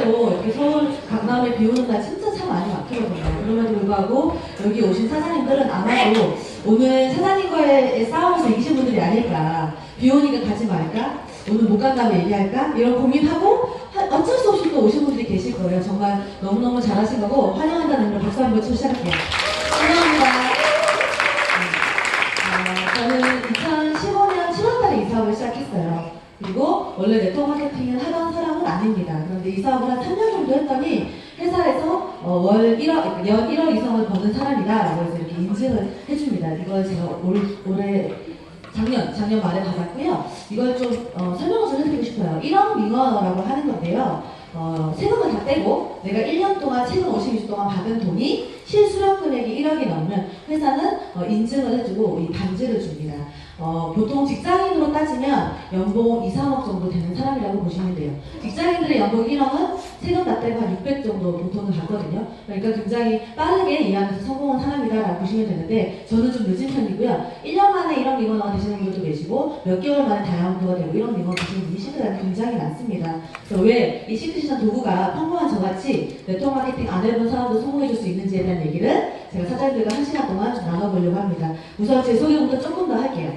실제로 이렇게 서울 강남에 비 오는 날 진짜 차 많이 막히거든요. 그럼에도 불구하고 여기 오신 사장님들은 아마도 오늘 사장님과의 싸움에서 이기신 분들이 아닐까. 비 오니까 가지 말까? 오늘 못 간다고 얘기할까? 이런 고민하고 어쩔 수 없이 또 오신 분들이 계실 거예요. 정말 너무너무 잘하신 거고 환영한다는 의미로 박수 한번 치고 시작할게요. 감사합니다. 저는 2015년 7월달에 이 사업을 시작했어요. 그리고 원래 네트워크 마케팅을 하던 사람은 아닙니다. 그런데 이 사업을 한 3년 정도 했더니 회사에서 월 1억, 연 1억 이상을 버는 사람이다 라고 해서 이렇게 인증을 해줍니다. 이걸 제가 올해 작년 말에 받았고요. 이걸 좀 설명을 좀 해드리고 싶어요. 1억 윙어라고 하는 건데요. 세금을 다 떼고 내가 1년 동안 최근 52주 동안 받은 돈이 실수령 금액이 1억이 넘으면 회사는 인증을 해주고 이 반지를 줍니다. 보통 직장인으로 따지면 연봉 2, 3억 정도 되는 사람이라고 보시면 돼요. 직장인들의 연봉 1억은 세금 다 떼고 한 600 정도 보통은 받거든요. 그러니까 굉장히 빠르게 일하면서 성공한 사람이다라고 보시면 되는데 저는 좀 늦은 편이고요. 1년 만에 1억 미만원 되시는 분들도 계시고 몇 개월 만에 다이아몬드가 되고 1억 미만원 되시는 분이 시크릿이 굉장히 많습니다. 그래서 왜 이 시크릿이나 도구가 평범한 저같이 네트워크 마케팅 안 해본 사람도 성공해줄 수 있는지에 대한 얘기를 제가 사장님들과 1시간 동안 좀 나눠보려고 합니다. 우선 제 소개부터 조금 더 할게요.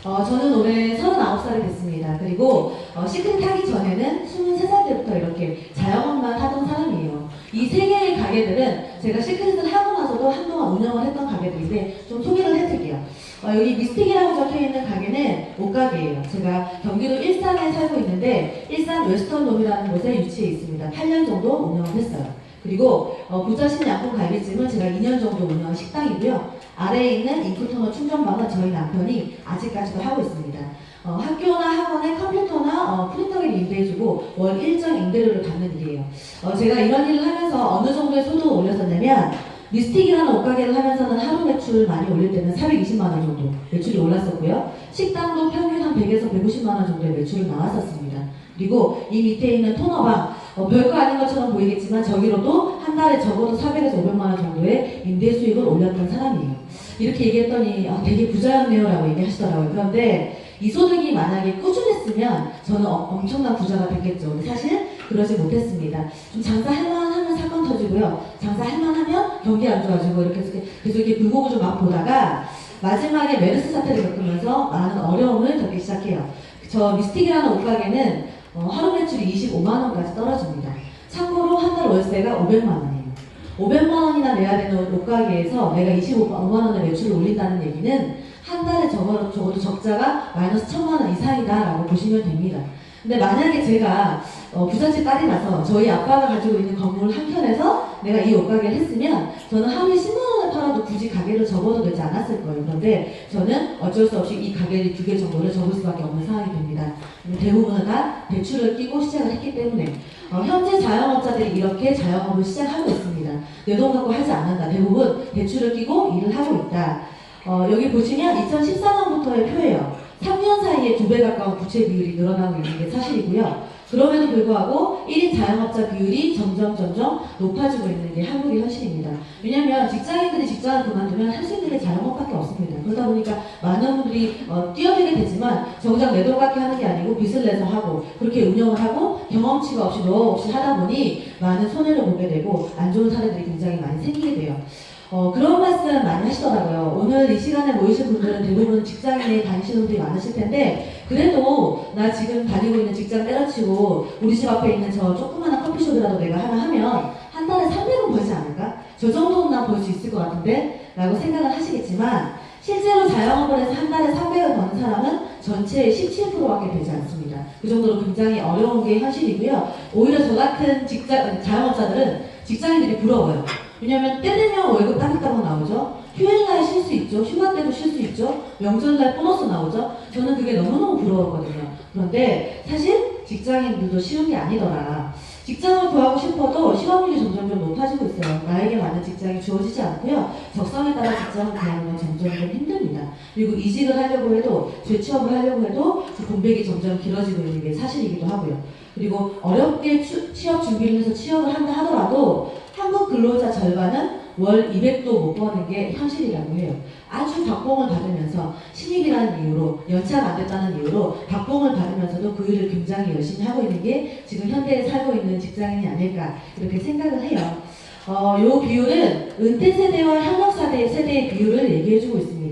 저는 올해 39살이 됐습니다. 그리고 시크릿 하기 전에는 23살 때부터 이렇게 자영업만 하던 사람이에요. 이 세 개의 가게들은 제가 시크릿을 하고 나서도 한동안 운영을 했던 가게들인데 좀 소개를 해드릴게요. 여기 미스틱이라고 적혀있는 가게는 옷가게예요. 제가 경기도 일산에 살고 있는데 일산 웨스턴돔이라는 곳에 위치해 있습니다. 8년 정도 운영을 했어요. 그리고 부자신 양품 갈비찜은 제가 2년 정도 운영한 식당이고요. 아래에 있는 인크토너 충전방은 저희 남편이 아직까지도 하고 있습니다. 학교나 학원에 컴퓨터나 프린터기를 임대해주고 월 일정 임대료를 받는 일이에요. 제가 이런 일을 하면서 어느 정도의 소득을 올렸었냐면 미스틱이라는 옷가게를 하면서는 하루 매출 많이 올릴 때는 420만원 정도 매출이 올랐었고요. 식당도 평균 한 100에서 150만원 정도의 매출이 나왔었습니다. 그리고 이 밑에 있는 토너방 별거 아닌 것처럼 보이겠지만 저기로도 한 달에 적어도 400에서 500만원 정도의 임대 수익을 올렸던 사람이에요. 이렇게 얘기했더니 되게 부자였네요 라고 얘기하시더라고요. 그런데 이 소득이 만약에 꾸준했으면 저는 엄청난 부자가 됐겠죠. 근데 사실 그러지 못했습니다. 좀 장사할만 하면 사건 터지고요. 장사할만 하면 경기 안 좋아지고 이렇게 계속 이렇게 불고구조 막 보다가 마지막에 메르스 사태를 겪으면서 많은 어려움을 겪기 시작해요. 저 미스틱이라는 옷가게는 하루 매출이 25만원까지 떨어집니다. 참고로 한 달 월세가 500만원이에요. 500만원이나 내야 되는 옷가게에서 내가 25만원의 매출을 올린다는 얘기는 한 달에 적어도 적자가 마이너스 1000만원 이상이다 라고 보시면 됩니다. 근데 만약에 제가 부잣집 딸이라서 저희 아빠가 가지고 있는 건물 한켠에서 내가 이 옷가게를 했으면 저는 하루에 10만원을 팔아도 굳이 가게를 접어도 되지 않았을 거예요. 그런데 저는 어쩔 수 없이 이 가게 2개 정도를 접을 수밖에 없는 상황이 됩니다. 대부분은 다 대출을 끼고 시작을 했기 때문에 현재 자영업자들이 이렇게 자영업을 시작하고 있습니다. 내 돈 갖고 하지 않는다. 대부분 대출을 끼고 일을 하고 있다. 여기 보시면 2014년부터의 표예요. 3년 사이에 2배 가까운 부채 비율이 늘어나고 있는 게 사실이고요. 그럼에도 불구하고 1인 자영업자 비율이 점점 높아지고 있는 게 한국의 현실입니다. 왜냐하면 직장인들이 직장을 그만두면 할 수 있는 게 자영업밖에 없습니다. 그러다 보니까 많은 분들이 뛰어들게 되지만 정작 내 돈 갖게 하는 게 아니고 빚을 내서 하고 그렇게 운영을 하고 경험치가 없이 노하우 없이 하다 보니 많은 손해를 보게 되고 안 좋은 사례들이 굉장히 많이 생기게 돼요. 그런 말씀 많이 하시더라고요. 오늘 이 시간에 모이신 분들은 대부분 직장인에 다니시는 분들이 많으실 텐데 그래도 나 지금 다니고 있는 직장 때려치고 우리 집 앞에 있는 저 조그마한 커피숍이라도 내가 하나 하면 한 달에 300원 벌지 않을까? 저 정도는 난 벌 수 있을 것 같은데? 라고 생각을 하시겠지만 실제로 자영업을 해서 한 달에 300을 버는 사람은 전체의 17%밖에 되지 않습니다. 그 정도로 굉장히 어려운 게 현실이고요. 오히려 저 같은 자영업자들은 직장인들이 부러워요. 왜냐면 때 되면 월급 따박따박 나오죠. 휴일날 쉴 수 있죠. 휴가 때도 쉴 수 있죠. 명절날 보너스 나오죠. 저는 그게 너무너무 부러웠거든요. 그런데 사실 직장인들도 쉬운 게 아니더라. 직장을 구하고 싶어도 실업률이 점점 높아지고 있어요. 나에게 맞는 직장이 주어지지 않고요. 적성에 따라 직장을 구하는 건 점점 힘듭니다. 그리고 이직을 하려고 해도 재취업을 하려고 해도 그 공백이 점점 길어지고 있는 게 사실이기도 하고요. 그리고 어렵게 취업 준비를 해서 취업을 한다 하더라도 한국 근로자 절반은 월 200도 못 버는 게 현실이라고 해요. 아주 박봉을 받으면서 신입이라는 시간이라는 이유로, 연차가 안 됐다는 이유로 박봉을 받으면서도 그 일을 굉장히 열심히 하고 있는 게 지금 현대에 살고 있는 직장인이 아닐까 이렇게 생각을 해요. 요 비율은 은퇴 세대와 현역 세대의 비율을 얘기해주고 있습니다.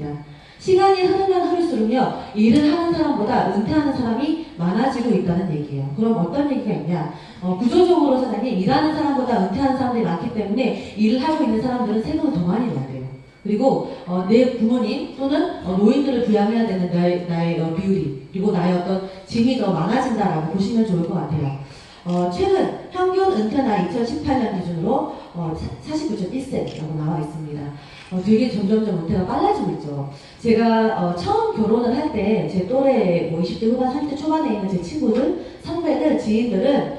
시간이 흐르면 흐를수록요, 일을 하는 사람보다 은퇴하는 사람이 많아지고 있다는 얘기예요. 그럼 어떤 얘기가 있냐? 구조적으로 사장님, 일하는 사람보다 은퇴하는 사람들이 많기 때문에 일을 하고 있는 사람들은 세금을 더 많이 내야 돼요. 그리고 내 부모님 또는 노인들을 부양해야 되는 나의 비율이, 그리고 나의 어떤 짐이 더 많아진다라고 보시면 좋을 것 같아요. 최근 평균 은퇴 나이 2018년 기준으로 49.1세라고 나와 있습니다. 되게 점점점 은퇴가 빨라지고 있죠. 제가 처음 결혼을 할 때 제 또래 뭐 20대 후반 30대 초반에 있는 제 친구들, 선배들, 지인들은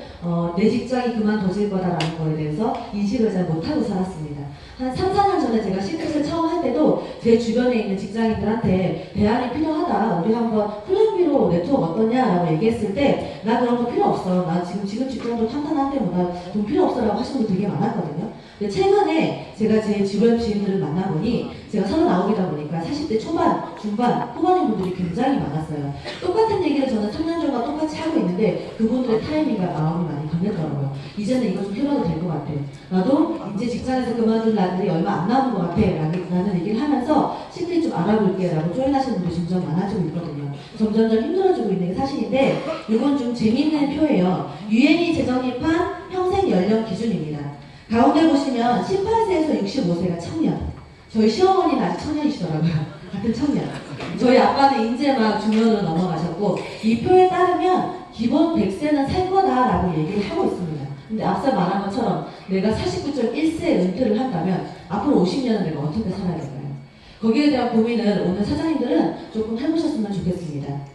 내 직장이 그만둬질 거다라는 거에 대해서 인식을 잘 못하고 살았습니다. 한 3, 4년 전에 제가 시크릿을 처음 할 때도 제 주변에 있는 직장인들한테 대안이 필요하다, 우리 한번 플랜B로 네트워크 어떠냐라고 얘기했을 때 나 그런 거 필요 없어, 나 지금 직장도 탄탄한데 뭐 나 돈 필요 없어라고 하시는 분들 되게 많았거든요. 근데 최근에 제가 제 주변 지인들을 만나보니, 제가 39이다 보니까 40대 초반, 중반, 후반인 분들이 굉장히 많았어요. 똑같은 얘기를 저는 3년 전과 똑같이 하고 있는데 그분들의 타이밍과 마음이 많이 변했더라고요. 이제는 이거 좀 해봐도 될 것 같아, 나도 이제 직장에서 그만둘 날들이 얼마 안 남은 것 같아 라는 얘기를 하면서 시크릿 좀 알아볼게 라고 조인하시는 분들이 점점 많아지고 있거든요. 점점점 힘들어지고 있는 게 사실인데, 이건 좀 재밌는 표예요. 유엔이 재정립한 평생 연령 기준입니다. 가운데 보시면 18세에서 65세가 청년. 저희 시어머니는 아직 청년이시더라고요. 같은 청년. 저희 아빠는 이제 막 중년으로 넘어가셨고, 이 표에 따르면 기본 100세는 살 거다라고 얘기를 하고 있습니다. 근데 앞서 말한 것처럼 내가 49.1세에 은퇴를 한다면 앞으로 50년은 내가 어떻게 살아야 될까요? 거기에 대한 고민을 오늘 사장님들은 조금 해보셨으면 좋겠습니다.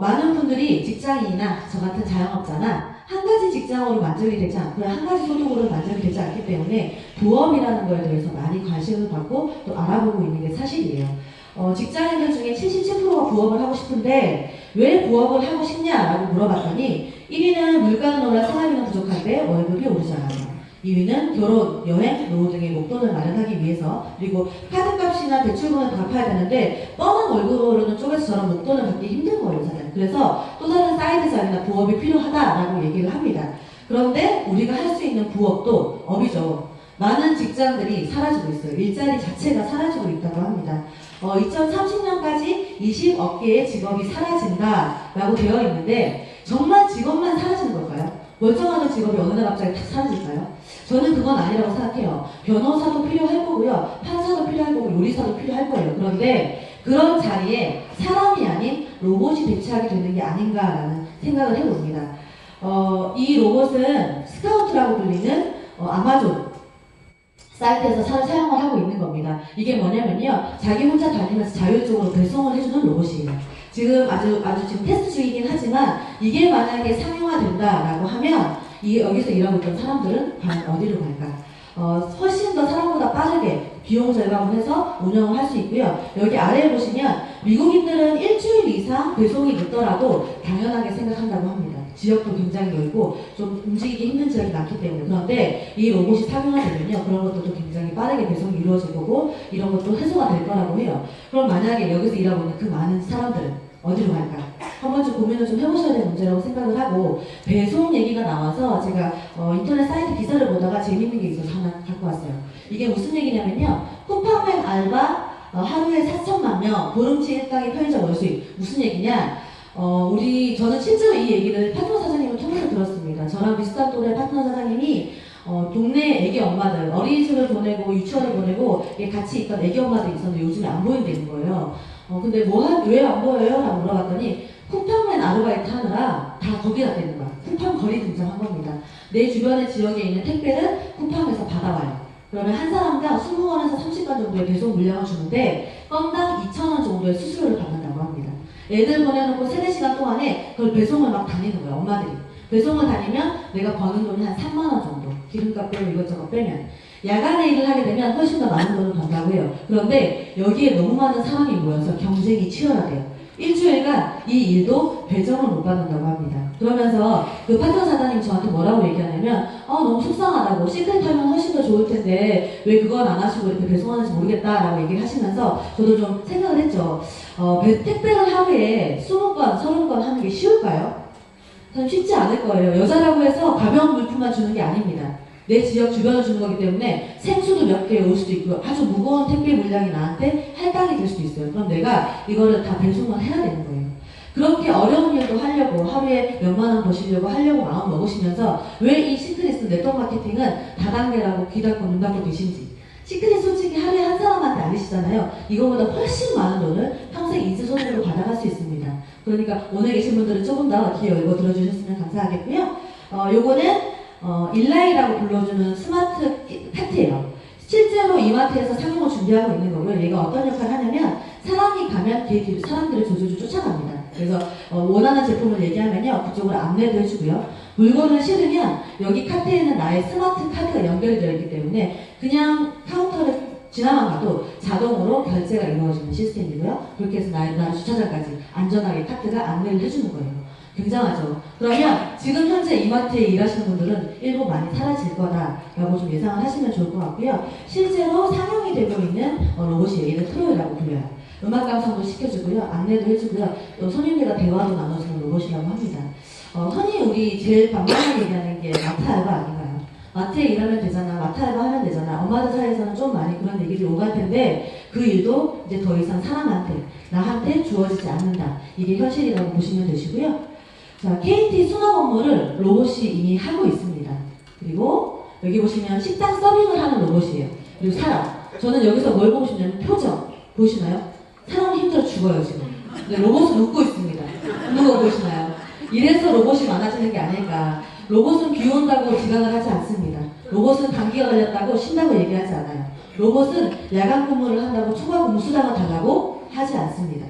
많은 분들이 직장인이나 저 같은 자영업자나 한 가지 직장으로 만족이 되지 않고요, 한 가지 소득으로 만족이 되지 않기 때문에 부업이라는 거에 대해서 많이 관심을 갖고 또 알아보고 있는 게 사실이에요. 직장인들 중에 77%가 부업을 하고 싶은데 왜 부업을 하고 싶냐라고 물어봤더니 1위는 물가 오라 생활비는 부족한데 월급이 오르지 않아요. 2위는 결혼, 여행, 노후 등의 목돈을 마련하기 위해서, 그리고 카드값이나 대출금을 갚아야 되는데 뻔한 월급으로는 쪼개서 저런 목돈을 받기 힘든 거예요, 사실. 그래서 또 다른 사이드 자리나 부업이 필요하다라고 얘기를 합니다. 그런데 우리가 할 수 있는 부업도 업이죠. 많은 직장들이 사라지고 있어요. 일자리 자체가 사라지고 있다고 합니다. 2030년까지 20억 개의 직업이 사라진다라고 되어 있는데, 정말 직업만 사라지는 걸까요? 멀쩡하던 직업이 어느 날 갑자기 다 사라질까요? 저는 그건 아니라고 생각해요. 변호사도 필요할 거고요, 판사도 필요할 거고, 요리사도 필요할 거예요. 그런데 그런 자리에 사람이 아닌 로봇이 대체하게 되는 게 아닌가라는 생각을 해봅니다. 이 로봇은 스카우트라고 불리는 아마존 사이트에서 사용을 하고 있는 겁니다. 이게 뭐냐면요, 자기 혼자 다니면서 자율적으로 배송을 해주는 로봇이에요. 지금 아주 지금 테스트 중이긴 하지만 이게 만약에 상용화된다라고 하면 여기서 일하고 있던 사람들은 과연 어디로 갈까? 훨씬 더 사람보다 빠르게 비용 절감을 해서 운영을 할 수 있고요. 여기 아래에 보시면 미국인들은 일주일 이상 배송이 늦더라도 당연하게 생각한다고 합니다. 지역도 굉장히 넓고 좀 움직이기 힘든 지역이 많기 때문에. 그런데 이 로봇이 상용화되면요, 그런 것들도 굉장히 빠르게 배송이 이루어질 거고 이런 것도 해소가 될 거라고 해요. 그럼 만약에 여기서 일하고 있는 그 많은 사람들은 어디로 갈까? 한 번쯤 고민을 좀 해보셔야 될 문제라고 생각을 하고, 배송 얘기가 나와서 제가 인터넷 사이트 기사를 보다가 재밌는 게 있어서 하나 갖고 왔어요. 이게 무슨 얘기냐면요, 쿠팡맨 알바 하루에 4천만 명, 보름치 일당의 편의점 월수익. 무슨 얘기냐? 저는 실제로 이 얘기를 파트너 사장님을 통해서 들었습니다. 저랑 비슷한 또래 파트너 사장님이 동네 애기 엄마들, 어린이집을 보내고 유치원을 보내고 같이 있던 애기 엄마들이 있었는데 요즘에 안 보인다는 거예요. 근데 왜 안 보여요? 라고 물어봤더니 쿠팡맨 아르바이트 하느라 다 거기다 대는 거야. 쿠팡 거리 등장한 겁니다. 내 주변의 지역에 있는 택배를 쿠팡에서 받아와요. 그러면 한 사람당 20원에서 30원 정도의 배송 물량을 주는데 건당 2,000원 정도의 수수료를 받는다고 합니다. 애들 보내놓고 3-4시간 동안에 그걸 배송을 막 다니는 거야, 엄마들이. 배송을 다니면 내가 버는 돈이 한 3만원 정도. 기름값 빼고 이것저것 빼면. 야간에 일을 하게 되면 훨씬 더 많은 돈을 번다고 해요. 그런데 여기에 너무 많은 사람이 모여서 경쟁이 치열하대요. 일주일간 이 일도 배정을 못 받는다고 합니다. 그러면서 그 파트너 사장님이 저한테 뭐라고 얘기하냐면 너무 속상하다고 시크릿 하면 훨씬 더 좋을 텐데 왜 그건 안 하시고 이렇게 배송하는지 모르겠다라고 얘기를 하시면서 저도 좀 생각을 했죠. 택배를 하루에 20건, 30건 하는 게 쉬울까요? 참 쉽지 않을 거예요. 여자라고 해서 가벼운 물품만 주는 게 아닙니다. 내 지역 주변을 주는 거기 때문에 생수도 몇 개 올 수도 있고 아주 무거운 택배 물량이 나한테 할당이 될 수도 있어요. 그럼 내가 이거를 다 배송을 해야 되는 거예요. 그렇게 어려운 일도 하려고 하루에 몇만 원 버시려고 하려고 마음 먹으시면서 왜 이 시크릿 네트워크 마케팅은 다단계라고 귀 닫고 눈 닫고 계신지. 시크릿 솔직히 하루에 한 사람한테 알리시잖아요. 이거보다 훨씬 많은 돈을 평생 인수손해로 받아갈 수 있습니다. 그러니까 오늘 계신 분들은 조금 더 귀 열고 들어주셨으면 감사하겠고요. 요거는 일라이라고 불러주는 스마트 카트예요. 실제로 이마트에서 상용을 준비하고 있는 거고요. 얘가 어떤 역할을 하냐면 사람이 가면 걔 뒤로 사람들을 조조조 쫓아갑니다. 그래서 원하는 제품을 얘기하면요. 그쪽으로 안내도 해주고요. 물건을 실으면 여기 카트에는 나의 스마트 카드가 연결이 되어 있기 때문에 그냥 카운터를 지나만 가도 자동으로 결제가 이루어지는 시스템이고요. 그렇게 해서 나의 주차장까지 안전하게 카트가 안내를 해주는 거예요. 굉장하죠. 그러면 지금 현재 이마트에 일하시는 분들은 일부 많이 사라질 거다라고 좀 예상을 하시면 좋을 것 같고요. 실제로 상용이 되고 있는 로봇이 얘는 트로이라고 불려요. 음악 감상도 시켜주고요. 안내도 해주고요. 또 손님들과 대화도 나눠주는 로봇이라고 합니다. 흔히 우리 제일 반복하게 얘기하는 게 마트 알바 아닌가요? 마트에 일하면 되잖아. 마트 알바 하면 되잖아. 엄마들 사이에서는 좀 많이 그런 얘기들이 오갈 텐데 그 일도 이제 더 이상 사람한테, 나한테 주어지지 않는다. 이게 현실이라고 보시면 되시고요. 자, KT 수납 업무를 로봇이 이미 하고 있습니다. 그리고 여기 보시면 식당 서빙을 하는 로봇이에요. 그리고 사람. 저는 여기서 뭘 보고 싶냐면 표정. 보시나요? 사람이 힘들어 죽어요, 지금. 근데 로봇은 웃고 있습니다. 웃는 거 보시나요? 이래서 로봇이 많아지는 게 아닐까. 로봇은 비 온다고 지각을 하지 않습니다. 로봇은 감기가 걸렸다고 쉰다고 얘기하지 않아요. 로봇은 야간 근무를 한다고 초과 근무 수당을 달라고 하지 않습니다.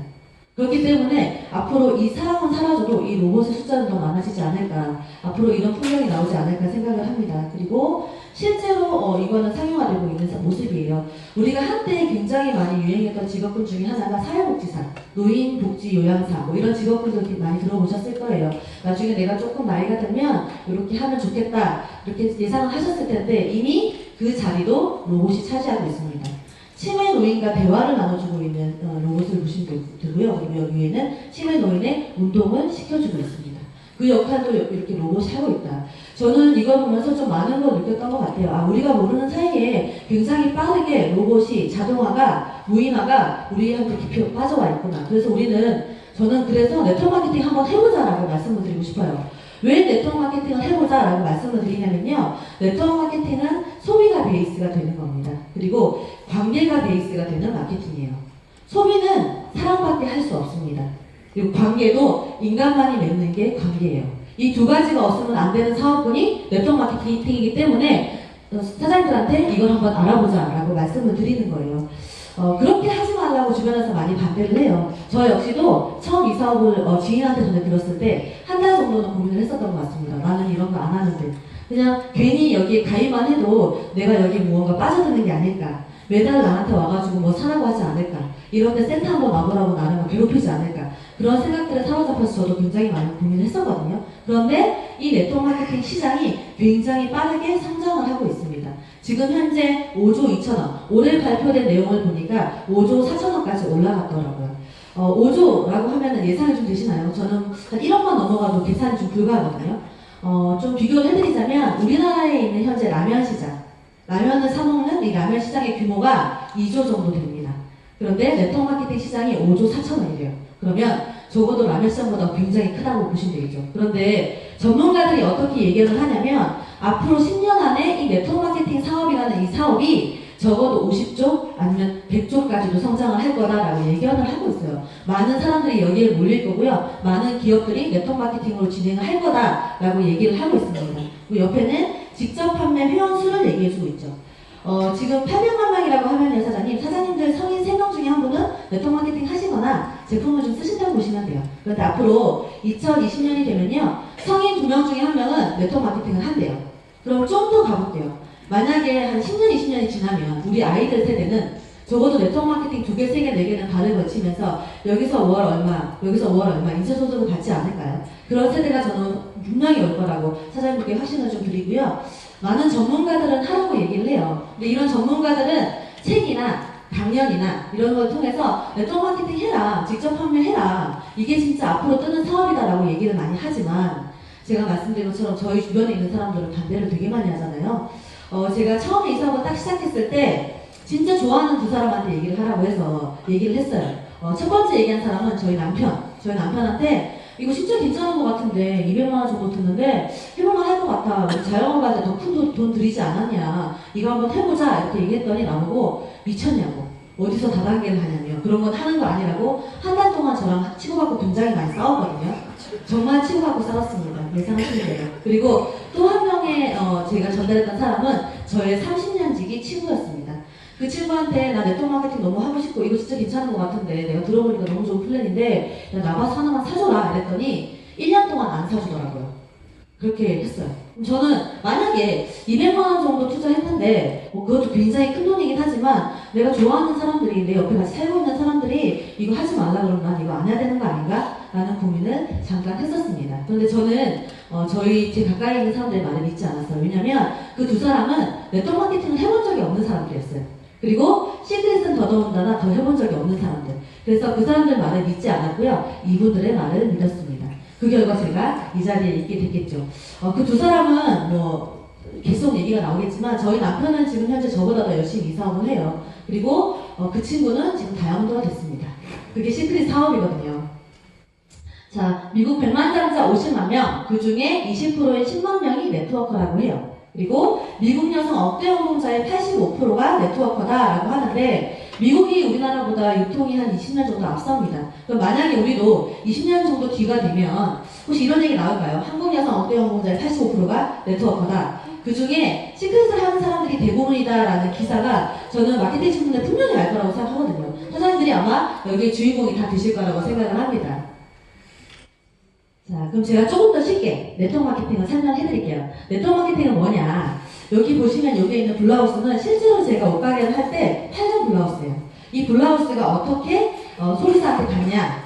그렇기 때문에 앞으로 이 사람은 사라져도 이 로봇의 숫자는 더 많아지지 않을까, 앞으로 이런 풍경이 나오지 않을까 생각을 합니다. 그리고 실제로 이거는 상용화되고 있는 모습이에요. 우리가 한때 굉장히 많이 유행했던 직업군 중에 하나가 사회복지사, 노인복지요양사 뭐 이런 직업군들 많이 들어보셨을 거예요. 나중에 내가 조금 나이가 들면 이렇게 하면 좋겠다 이렇게 예상을 하셨을 텐데 이미 그 자리도 로봇이 차지하고 있습니다. 치매 노인과 대화를 나눠주고 있는 로봇을 보시면 되고요. 그리고 여기에는 치매 노인의 운동을 시켜주고 있습니다. 그 역할도 이렇게 로봇이 하고 있다. 저는 이걸 보면서 좀 많은 걸 느꼈던 것 같아요. 우리가 모르는 사이에 굉장히 빠르게 로봇이 자동화가, 무인화가 우리한테 깊이 빠져와 있구나. 그래서 저는 그래서 네트워크 마케팅 한번 해보자라고 말씀을 드리고 싶어요. 왜 네트워크 마케팅을 해보자라고 말씀을 드리냐면요. 네트워크 마케팅은 소비가 베이스가 되는 겁니다. 그리고 관계가 베이스가 되는 마케팅이에요. 소비는 사람밖에 할 수 없습니다. 그리고 관계도 인간만이 맺는 게 관계예요. 이 두 가지가 없으면 안 되는 사업군이 네트워크 마케팅이기 때문에 사장님들한테 이걸 한번 알아보자라고 말씀을 드리는 거예요. 그렇게 하지 말라고 주변에서 많이 반대를 해요. 저 역시도 처음 이 사업을 지인한테 전해 들었을 때 한 달 정도는 고민을 했었던 것 같습니다. 나는 이런 거 안 하는데 그냥 괜히 여기에 가입만 해도 내가 여기 무언가 빠져드는 게 아닐까, 매달 나한테 와가지고 뭐 사라고 하지 않을까, 이런데 센터 한번 와보라고 나를 막 괴롭히지 않을까, 그런 생각들에 사로잡혀서 저도 굉장히 많이 고민을 했었거든요. 그런데 이 네트워크 마케팅 시장이 굉장히 빠르게 성장을 하고 있습니다. 지금 현재 5조 2천원, 올해 발표된 내용을 보니까 5조 4천원까지 올라갔더라고요. 5조라고 하면 예상이 좀 되시나요? 저는 한 1억만 넘어가도 계산이 좀 불가하거든요. 좀 비교를 해드리자면 우리나라에 있는 현재 라면 시장, 라면을 사먹는 이 라면 시장의 규모가 2조 정도 됩니다. 그런데 네트워크 마케팅 시장이 5조 4천원이래요. 그러면 적어도 라면 시장보다 굉장히 크다고 보시면 되겠죠. 그런데 전문가들이 어떻게 얘기를 하냐면 앞으로 10년 안에 이 네트워크 마케팅 사업이라는 이 사업이 적어도 50조 아니면 100조까지도 성장을 할 거다라고 예견을 하고 있어요. 많은 사람들이 여기에 몰릴 거고요. 많은 기업들이 네트워크 마케팅으로 진행을 할 거다라고 얘기를 하고 있습니다. 그리고 옆에는 직접 판매 회원 수를 얘기해주고 있죠. 지금 800만 명이라고 하면요, 사장님들 성인 3명 중에 한 분은 네트워크 마케팅 하시거나 제품을 좀 쓰신다고 보시면 돼요. 그런데 앞으로 2020년이 되면요, 성인 2명 중에 한 명은 네트워크 마케팅을 한대요. 그럼 좀 더 가볼게요. 만약에 한 10년, 20년이 지나면 우리 아이들 세대는 적어도 네트워크 마케팅 2개, 3개, 4개는 발을 거치면서 여기서 월 얼마, 여기서 월 얼마 인쇄소득을 받지 않을까요? 그런 세대가 저는 분명히 올 거라고 사장님께 확신을 좀 드리고요. 많은 전문가들은 하라고 얘기를 해요. 근데 이런 전문가들은 책이나 강연이나 이런 걸 통해서 네트워크 마케팅 해라, 직접 판매해라, 이게 진짜 앞으로 뜨는 사업이다라고 얘기를 많이 하지만 제가 말씀드린 것처럼 저희 주변에 있는 사람들은 반대를 되게 많이 하잖아요. 제가 처음에 이 사업을 딱 시작했을 때 진짜 좋아하는 두 사람한테 얘기를 하라고 해서 얘기를 했어요. 첫 번째 얘기한 사람은 저희 남편한테 이거 진짜 괜찮은 것 같은데 200만 원 정도 드는데 해볼만 할 것 같아. 우리 자영업한테 더 큰 돈 들이지 않았냐. 이거 한번 해보자. 이렇게 얘기했더니 나보고 미쳤냐고. 어디서 다단계를 하냐며. 그런 건 하는 거 아니라고 한 달 동안 저랑 치고받고 굉장히 많이 싸웠거든요. 정말 치고받고 싸웠습니다. 예상하시면 돼요. 그리고 또 한 명의 제가 전달했던 사람은 저의 30년 지기 친구였습니다. 그 친구한테 나 네트워크 마케팅 너무 하고 싶고 이거 진짜 괜찮은 것 같은데 내가 들어보니까 너무 좋은 플랜인데 야, 나가서 하나만 사줘라 이랬더니 1년 동안 안 사주더라고요. 그렇게 했어요. 저는 만약에 200만 원 정도 투자했는데 그것도 굉장히 큰 돈이긴 하지만 내가 좋아하는 사람들이 내 옆에 같이 살고 있는 사람들이 이거 하지 말라 그러면 난 이거 안 해야 되는 거 아닌가? 라는 고민을 잠깐 했었습니다. 그런데 저는 제 가까이 있는 사람들의 말을 믿지 않았어요. 왜냐면 그 두 사람은 네트워크 마케팅을 해본 적이 없는 사람들이었어요. 그리고 시크릿은 더더군다나 더 해본 적이 없는 사람들. 그래서 그 사람들 말을 믿지 않았고요. 이분들의 말을 믿었습니다. 그 결과 제가 이 자리에 있게 됐겠죠. 그 두 사람은 계속 얘기가 나오겠지만 저희 남편은 지금 현재 저보다 더 열심히 이 사업을 해요. 그리고 그 친구는 지금 다이아몬드가 됐습니다. 그게 시크릿 사업이거든요. 자, 미국 100만장자 50만 명, 그 중에 20%인 10만 명이 네트워커라고 해요. 그리고 미국 여성 억대 연봉자의 85%가 네트워커다라고 하는데 미국이 우리나라보다 유통이 한 20년 정도 앞섭니다. 그럼 만약에 우리도 20년 정도 뒤가 되면 혹시 이런 얘기 나올까요? 한국 여성 억대 연봉자의 85%가 네트워커다. 그 중에 시크릿을 하는 사람들이 대부분이다라는 기사가 저는 마케팅 친구들 분명히 알 거라고 생각하거든요. 사장님들이 아마 여기에 주인공이 다 되실 거라고 생각을 합니다. 자, 그럼 제가 조금 더 쉽게 네트워크 마케팅을 설명해 드릴게요. 네트워크 마케팅은 뭐냐? 여기 보시면 여기에 있는 블라우스는 실제로 제가 옷가게를 할 때 팔던 블라우스예요. 이 블라우스가 어떻게 소비자한테 갔냐?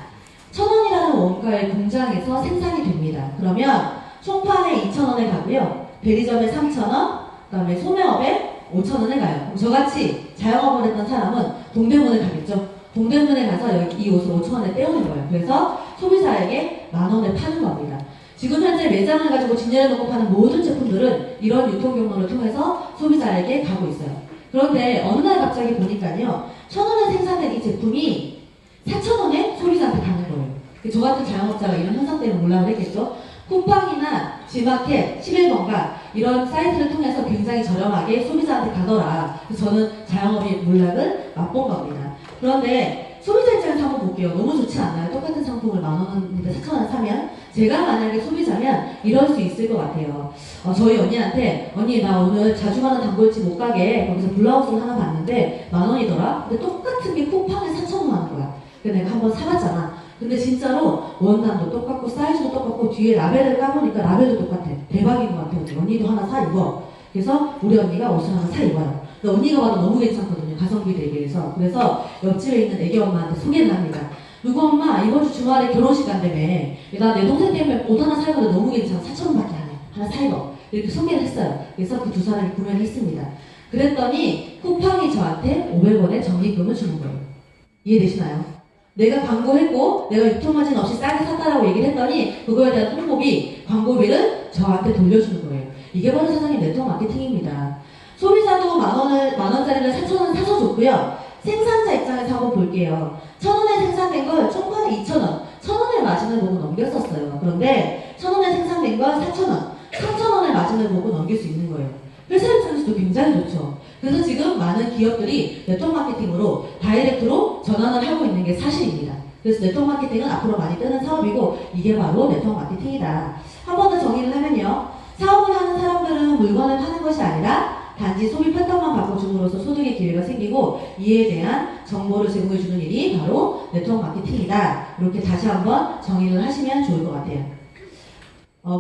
1,000원이라는 원가의 공장에서 생산이 됩니다. 그러면 총판에 2,000원에 가고요. 대리점에 3,000원, 그 다음에 소매업에 5,000원에 가요. 그럼 저같이 자영업을 했던 사람은 동대문에 가겠죠. 동대문에 가서 이 옷을 5,000원에 떼오는 거예요. 그래서 소비자에게 10,000원에 파는 겁니다. 지금 현재 매장을 가지고 진열해 놓고 파는 모든 제품들은 이런 유통 경로를 통해서 소비자에게 가고 있어요. 그런데 어느 날 갑자기 보니까요, 1,000원에 생산된 이 제품이 4,000원에 소비자한테 가는 거예요. 저 같은 자영업자가 이런 현상 때문에 몰락을 했겠죠. 쿠팡이나 지마켓, 11번가 이런 사이트를 통해서 굉장히 저렴하게 소비자한테 가더라. 그래서 저는 자영업의 몰락을 맛본 겁니다. 그런데 소비자 입장에서 한번 볼게요. 너무 좋지 않나요? 똑같은 상품을 10,000원인데 4,000원 사면 제가 만약에 소비자면 이럴 수 있을 것 같아요. 저희 언니한테 언니 나 오늘 자주 가는 단골집 못 가게 거기서 블라우스를 하나 봤는데 10,000원이더라. 근데 똑같은 게 쿠팡에 4,000원 하는 거야. 근데 내가 한번 사봤잖아. 근데 진짜로 원단도 똑같고 사이즈도 똑같고 뒤에 라벨을 까보니까 라벨도 똑같아. 대박인 것 같아요. 언니도 하나 사 입어. 그래서 우리 언니가 옷을 하나 사 입어요. 근데 언니가 봐도 너무 괜찮거든요. 가성비 대비해서. 그래서 옆집에 있는 애기 엄마한테 소개를 합니다. 누구 엄마 이번 주 주말에 결혼식 간다며. 나 내 동생 때문에 옷 하나 사입었는데 너무 괜찮아. 4,000원밖에 안 해. 하나 사 입어. 이렇게 소개를 했어요. 그래서 그 두 사람이 구매를 했습니다. 그랬더니 쿠팡이 저한테 500원의 적립금을 주는 거예요. 이해되시나요? 내가 광고했고 내가 유통마진 없이 싸게 샀다라고 얘기를 했더니 그거에 대한 홍보비, 광고비를 저한테 돌려주는 거예요. 이게 바로 사장님 네트워크 마케팅입니다. 소비자도 10,000원짜리를 4,000원 사서 줬고요. 생산자 입장에서 한번 볼게요. 1,000원에 생산된 걸 총판에 2,000원, 1,000원의 마진을 보고 넘겼었어요. 그런데 1,000원에 생산된 걸 4,000원, 4,000원의 마진을 보고 넘길 수 있는 거예요. 회사 입장에서도 굉장히 좋죠. 그래서 지금 많은 기업들이 네트워크 마케팅으로 다이렉트로 전환을 하고 있는 게 사실입니다. 그래서 네트워크 마케팅은 앞으로 많이 뜨는 사업이고 이게 바로 네트워크 마케팅이다. 한 번 더 정의를 하면요. 사업을 하는 사람들은 물건을 파는 것이 아니라 단지 소비 패턴만 바꿔줌으로써 소득의 기회가 생기고 이에 대한 정보를 제공해주는 일이 바로 네트워크 마케팅이다. 이렇게 다시 한번 정의를 하시면 좋을 것 같아요.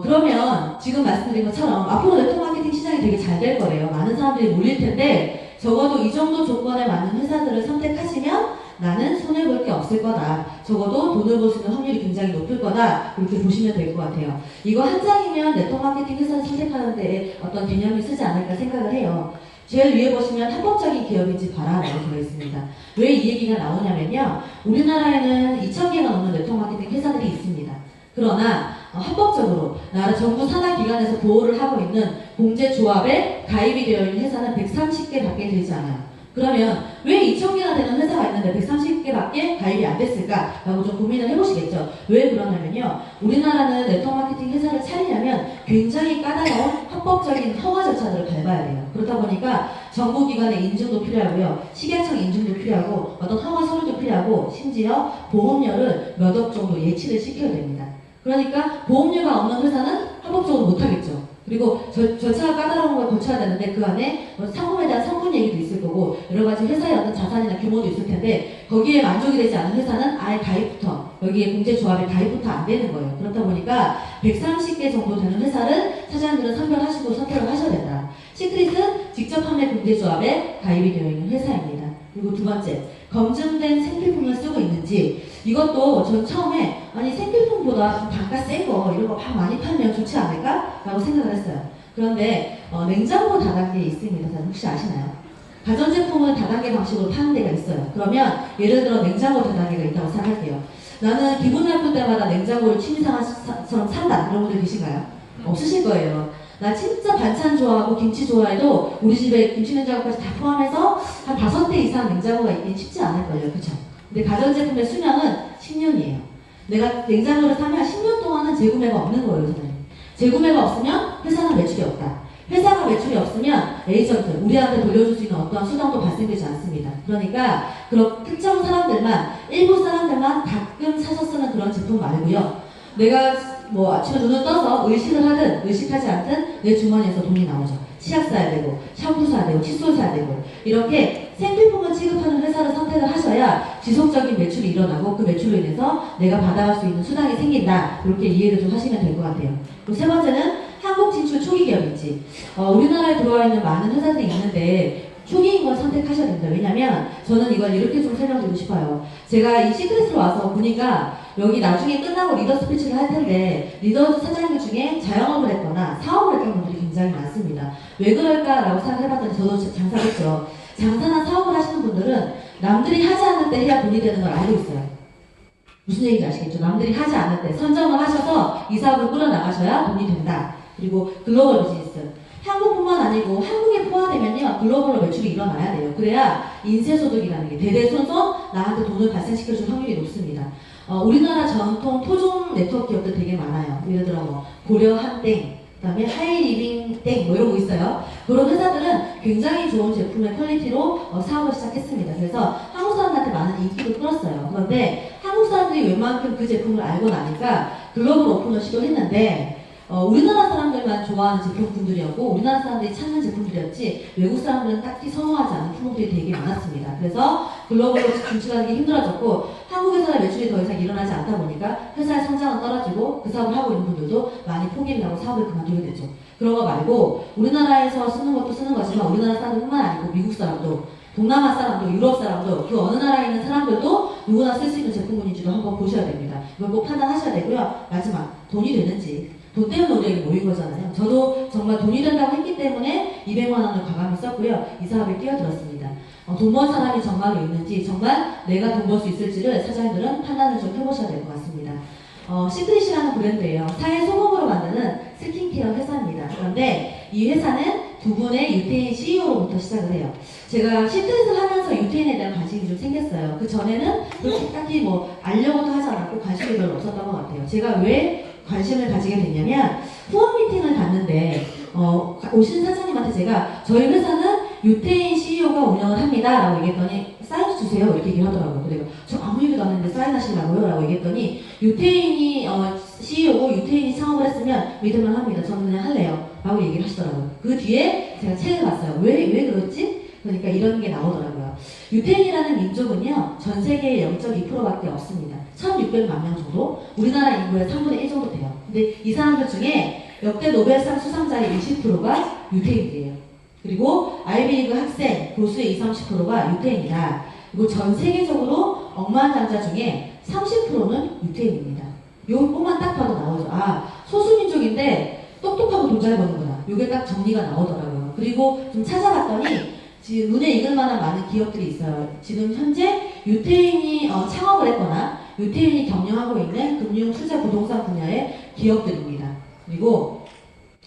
그러면 지금 말씀드린 것처럼 앞으로 네트워크 마케팅 시장이 되게 잘 될 거래요. 많은 사람들이 몰릴 텐데 적어도 이 정도 조건에 맞는 회사들을 선택하시면 나는 손해볼 게 없을 거다. 적어도 돈을 벌 수 있는 확률이 굉장히 높을 거다. 이렇게 보시면 될 것 같아요. 이거 한 장이면 네트워크 마케팅 회사를 선택하는 데 어떤 개념이 쓰지 않을까 생각을 해요. 제일 위에 보시면 합법적인 기업인지 봐라라고 되어 있습니다. 왜 이 얘기가 나오냐면요. 우리나라에는 2,000개가 넘는 네트워크 마케팅 회사들이 있습니다. 그러나 합법적으로 나라 정부 산하 기관에서 보호를 하고 있는 공제조합에 가입이 되어 있는 회사는 130개밖에 되지 않아요. 그러면 왜 2,000개나 되는 회사가 있는데 130개밖에 가입이 안 됐을까? 라고 좀 고민을 해보시겠죠. 왜 그러냐면요. 우리나라는 네트워크 마케팅 회사를 차리려면 굉장히 까다로운 합법적인 허가 절차들을 밟아야 돼요. 그렇다 보니까 정부기관의 인증도 필요하고요. 식약청 인증도 필요하고 어떤 허가 서류도 필요하고 심지어 보험료를 몇 억 정도 예치를 시켜야 됩니다. 그러니까 보험료가 없는 회사는 합법적으로 못하겠죠. 그리고 절차가 까다로운 걸 거쳐야 되는데 그 안에 상품에 대한 성분 얘기도 있을 거고 여러 가지 회사의 어떤 자산이나 규모도 있을 텐데 거기에 만족이 되지 않은 회사는 아예 가입부터 여기에 공제조합에 가입부터 안 되는 거예요. 그렇다 보니까 130개 정도 되는 회사를 사장님들은 선별하시고 선택을 하셔야 된다. 시크릿은 직접 판매 공제조합에 가입이 되어 있는 회사입니다. 그리고 두 번째, 검증된 생필품을 쓰고 있는지. 이것도 전 처음에 아니 생필품보다 좀 단가 센 거 이런 거 많이 팔면 좋지 않을까? 라고 생각을 했어요. 그런데 냉장고 다단계에 있습니다. 혹시 아시나요? 가전제품은 다단계 방식으로 파는 데가 있어요. 그러면 예를 들어 냉장고 다단계가 있다고 생각할게요. 나는 기분 나쁠 때마다 냉장고를 취미생활처럼 산다. 이런 분들 계신가요? 없으실 거예요. 나 진짜 반찬 좋아하고 김치 좋아해도 우리 집에 김치냉장고까지 다 포함해서 한 5대 이상 냉장고가 있긴 쉽지 않을걸요. 그쵸? 근데 가전제품의 수명은 10년이에요. 내가 냉장고를 사면 10년 동안은 재구매가 없는 거예요, 선생님. 재구매가 없으면 회사는 매출이 없다. 회사가 매출이 없으면 에이전트, 우리한테 돌려줄 수 있는 어떠한 수당도 발생되지 않습니다. 그러니까 그런 특정 사람들만, 일부 사람들만 가끔 사서 쓰는 그런 제품 말고요. 내가 뭐 아침에 눈을 떠서 의식을 하든 의식하지 않든 내 주머니에서 돈이 나오죠. 치약 사야 되고 샴푸 사야 되고 칫솔 사야 되고 이렇게 생필품을 취급하는 회사를 선택을 하셔야 지속적인 매출이 일어나고 그 매출로 인해서 내가 받아갈 수 있는 수당이 생긴다. 이렇게 이해를 좀 하시면 될 것 같아요. 그리고 세 번째는 한국 진출 초기 기업인지. 우리나라에 들어와 있는 많은 회사들이 있는데 초기인 걸 선택하셔야 됩니다. 왜냐면 저는 이걸 이렇게 좀 설명드리고 싶어요. 제가 이 시크릿으로 와서 보니까 여기 나중에 끝나고 리더 스피치를 할 텐데 리더 사장님들 중에 자영업을 했거나 사업을 했던 분들이 굉장히 많습니다. 왜 그럴까라고 생각해봤더니 저도 장사했죠. 장사나 사업을 하시는 분들은 남들이 하지 않을 때 해야 돈이 되는 걸 알고 있어요. 무슨 얘기인지 아시겠죠? 남들이 하지 않을 때 선점을 하셔서 이 사업을 끌어나가셔야 돈이 된다. 그리고 글로벌 비즈니스. 한국뿐만 아니고 한국에 포함되면요 글로벌로 매출이 일어나야 돼요. 그래야 인쇄소득이라는 게 대대손손 나한테 돈을 발생시켜줄 확률이 높습니다. 우리나라 전통 토종 네트워크 기업들 되게 많아요. 예를 들어 뭐 고려 한땡, 그다음에 하이리빙 땡 뭐 이런 거 있어요. 그런 회사들은 굉장히 좋은 제품의 퀄리티로 사업을 시작했습니다. 그래서 한국 사람들한테 많은 인기도 끌었어요. 그런데 한국 사람들이 웬만큼 그 제품을 알고 나니까 글로벌 오픈을 시도했는데 우리나라 사람들만 좋아하는 제품들이었고 우리나라 사람들이 찾는 제품들이었지 외국 사람들은 딱히 선호하지 않는 품목들이 되게 많았습니다. 그래서 글로벌로 진출하기 힘들어졌고 한국에서의 매출이 더 이상 일어나지 않다 보니까 회사의 성장은 떨어지고 그 사업을 하고 있는 분들도 많이 포기를 하고 사업을 그만두게 됐죠. 그런 거 말고 우리나라에서 쓰는 것도 쓰는 거지만 우리나라 사람들뿐만 아니고 미국 사람도 동남아 사람도 유럽 사람도 그 어느 나라에 있는 사람들도 누구나 쓸 수 있는 제품군인지도 한번 보셔야 됩니다. 이걸 꼭 판단하셔야 되고요. 마지막 돈이 되는지 돈 때문에 우리 여기 모인 거잖아요. 저도 정말 돈이 된다고 했기 때문에 200만 원을 과감히 썼고요. 이 사업에 뛰어들었습니다. 돈 번 사람이 정말로 있는지 정말 내가 돈 벌 수 있을지를 사장님들은 판단을 좀 해보셔야 될 것 같습니다. 시크릿이라는 브랜드예요. 사회 소금으로 만드는 스킨케어 회사입니다. 그런데 이 회사는 두 분의 유태인 CEO로부터 시작을 해요. 제가 시크릿을 하면서 유태인에 대한 관심이 좀 생겼어요. 그 전에는 그렇게 딱히 뭐 알려고도 하지 않았고 관심이 별로 없었던 것 같아요. 제가 왜 관심을 가지게 됐냐면 후원 미팅을 갔는데 오신 사장님한테 제가 저희 회사는 유태인 CEO가 운영을 합니다 라고 얘기했더니 사인 주세요 이렇게 얘기를 하더라고요. 그래서 저 아무 얘기도 안 했는데 사인하시려고요? 라고 얘기했더니 유태인이 CEO고 유태인이 창업을 했으면 믿을만 합니다. 저는 그냥 할래요 라고 얘기를 하시더라고요. 그 뒤에 제가 책을 봤어요. 왜 그렇지? 그러니까 이런 게 나오더라고요. 유태인이라는 민족은요 전 세계의 0.2%밖에 없습니다. 1600만 명 정도? 우리나라 인구의 3분의 1 정도 돼요. 근데 이 사람들 중에 역대 노벨상 수상자의 20%가 유태인들이에요. 그리고 아이비리그 학생 교수의 20, 30%가 유태인이다. 그리고 전 세계적으로 억만장자 중에 30%는 유태인입니다. 요것만 딱 봐도 나오죠. 아, 소수민족인데 똑똑하고 돈 잘 버는구나. 요게 딱 정리가 나오더라고요. 그리고 좀 찾아봤더니 지금 눈에 익을 만한 많은 기업들이 있어요. 지금 현재 유태인이 창업을 했거나 유태인이 경영하고 있는 금융, 투자, 부동산 분야의 기업들입니다. 그리고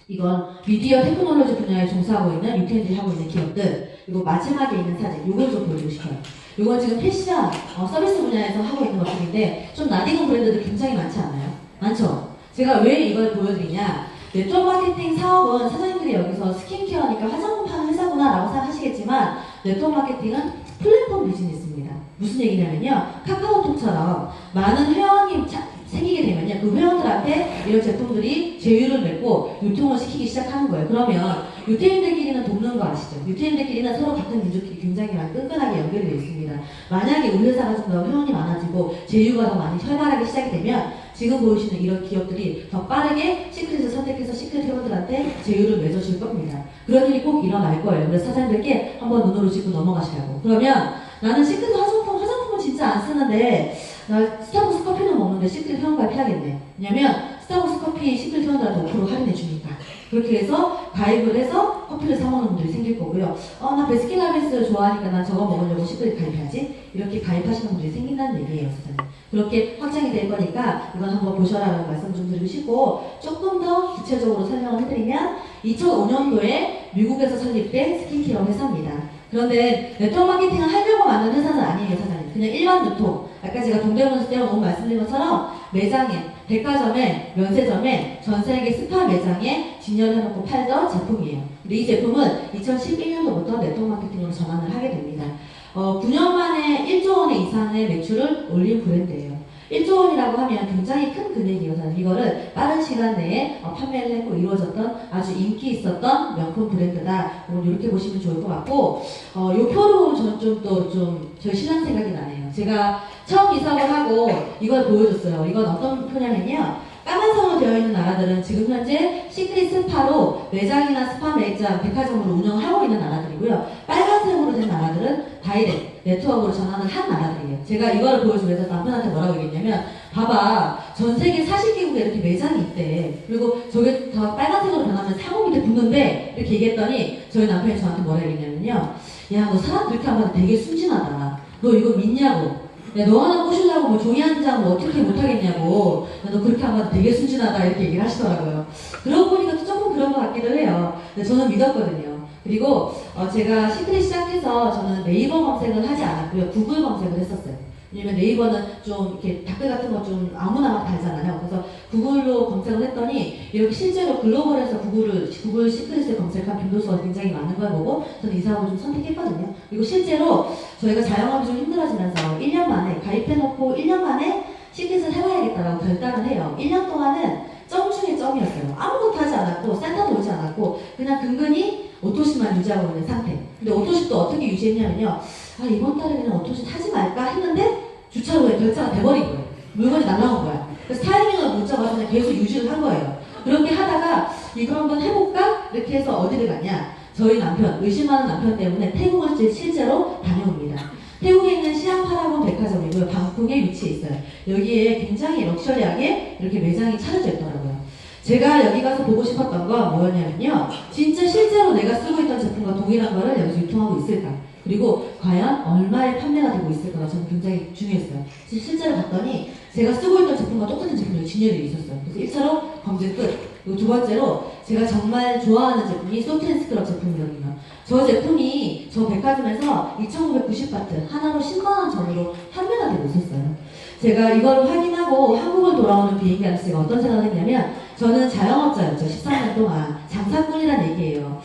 이건 미디어 테크놀로지 분야에 종사하고 있는 유태인들이 하고 있는 기업들. 그리고 마지막에 있는 사진, 요걸 좀 보여주고 싶어요. 요건 지금 패션, 서비스 분야에서 하고 있는 것들인데 좀 낯익은 브랜드들 굉장히 많지 않나요? 많죠? 제가 왜 이걸 보여드리냐? 네트워크 마케팅 사업은 사장님들이 여기서 스킨케어니까 화장품 파는 회사구나 라고 생각하시겠지만 네트워크 마케팅은 플랫폼 비즈니스입니다. 무슨 얘기냐면요. 카카오톡처럼 많은 회원이 생기게 되면요. 그 회원들한테 이런 제품들이 제휴를 맺고 유통을 시키기 시작하는 거예요. 그러면 유태인들끼리는 돕는 거 아시죠? 유태인들끼리는 서로 같은 민족끼리 굉장히 많이 끈끈하게 연결이 되어 있습니다. 만약에 우리 회사가 좀 더 회원이 많아지고 제휴가 더 많이 활발하게 시작이 되면 지금 보이시는 이런 기업들이 더 빠르게 시크릿을 선택해서 시크릿 회원들한테 제휴를 맺어줄 겁니다. 그런 일이 꼭 일어날 거예요. 그래서 사장님들께 한번 눈으로 짚고 넘어가시라고. 그러면 나는 시크릿 화장품은 진짜 안 쓰는데 나 스타벅스 커피는 먹는데 시크릿 회원 가입해야겠네. 왜냐면 스타벅스 커피 시크릿 회원들한테 5% 할인해 주니까. 그렇게 해서 가입을 해서 커피를 사 먹는 분들이 생길 거고요. 나 베스킨라빈스 좋아하니까 난 저거 먹으려고 시크릿 가입해야지. 이렇게 가입하시는 분들이 생긴다는 얘기예요, 사장님. 그렇게 확장이 될 거니까 이건 한번 보셔라라는 말씀 좀 드리고 싶고, 조금 더 구체적으로 설명을 해드리면 2005년도에 미국에서 설립된 스킨케어 회사입니다. 그런데 네트워크 마케팅을 하려고 만든 회사는 아니에요, 사장님. 그냥 일반 유통. 아까 제가 동대문에서 너무 말씀드린 것처럼 매장에, 백화점에, 면세점에, 전세계 스파 매장에 진열해놓고 팔던 제품이에요. 근데 이 제품은 2011년도부터 네트워크 마케팅으로 전환을 하게 됩니다. 9년 만에 1조 원 이상의 매출을 올린 브랜드예요. 1조 원이라고 하면 굉장히 큰 금액이어서 이거를 빠른 시간 내에 판매를 했고 이루어졌던 아주 인기 있었던 명품 브랜드다. 이렇게 보시면 좋을 것 같고, 요 표로 저는 좀 저희 신랑 생각이 나네요. 제가 처음 이사를 하고 이걸 보여줬어요. 이건 어떤 표냐면요. 까만색으로 되어 있는 나라들은 지금 현재 시크릿 스파로 매장이나 스파 매장, 백화점으로 운영을 하고 있는 나라들이고요. 빨간색으로 된 나라들은 다이렉트, 네트워크로 전환을 한 나라들이에요. 제가 이걸 보여주면서 남편한테 뭐라고 얘기했냐면, 봐봐, 전 세계 40개국에 이렇게 매장이 있대. 그리고 저게 다 빨간색으로 변하면 상호 밑에 붙는데, 이렇게 얘기했더니 저희 남편이 저한테 뭐라 얘기했냐면요. 야, 너 사람 그렇게 하면 되게 순진하다. 너 이거 믿냐고. 야, 너 하나 꼬시려고 뭐 종이 한 장 뭐 어떻게 못하겠냐고. 야, 너 그렇게 하면 되게 순진하다. 이렇게 얘기를 하시더라고요. 그러고 보니까 또 조금 그런 것 같기도 해요. 근데 저는 믿었거든요. 그리고 제가 시크릿 시작해서 저는 네이버 검색을 하지 않았고요. 구글 검색을 했었어요. 왜냐면 네이버는 좀 이렇게 댓글 같은 거 좀 아무나 막 달잖아요. 그래서 구글로 검색을 했더니 이렇게 실제로 글로벌에서 구글 시크릿을 검색한 빈도수가 굉장히 많은 걸 보고 저는 이 사업을 좀 선택했거든요. 그리고 실제로 저희가 자영업이 좀 힘들어지면서 1년 만에 가입해놓고 1년 만에 시크릿을 해봐야겠다라고 결단을 해요. 1년 동안은 점 중에 점이었어요. 아무것도 하지 않았고 센터도 오지 않았고 그냥 근근히 오토십만 유지하고 있는 상태. 근데 오토십도 어떻게 유지했냐면요. 이번 달에 그냥 오토십 하지 말까 했는데 주차로에 결제가 돼버린 거예요. 물건이 날라온 거야. 그래서 타이밍을 못 잡아서 그냥 계속 유지를 한 거예요. 그렇게 하다가 이거 한번 해볼까? 이렇게 해서 어디를 갔냐? 저희 남편, 의심하는 남편 때문에 태국을 실제로 다녀옵니다. 태국에 있는 시앙파라곤 백화점이고요. 방콕에 위치해 있어요. 여기에 굉장히 럭셔리하게 이렇게 매장이 차려져 있더라고요. 제가 여기 가서 보고 싶었던 건 뭐였냐면요. 진짜 실제로 내가 쓰고 있던 제품과 동일한 거를 여기서 유통하고 있을까? 그리고 과연 얼마에 판매가 되고 있을까가 저는 굉장히 중요했어요. 실제로 봤더니 제가 쓰고 있던 제품과 똑같은 제품이 진열이 있었어요. 그래서 1차로 검증 끝. 그리고 두 번째로 제가 정말 좋아하는 제품이 소트앤스크럽 제품이거든요. 저 제품이 저 백화점에서 2,990바트 하나로 10만원 전으로 판매가 되고 있었어요. 제가 이걸 확인하고 한국을 돌아오는 비행기 아저씨가 어떤 생각을 했냐면 저는 자영업자였죠. 13년 동안. 장사꾼이란 얘기예요.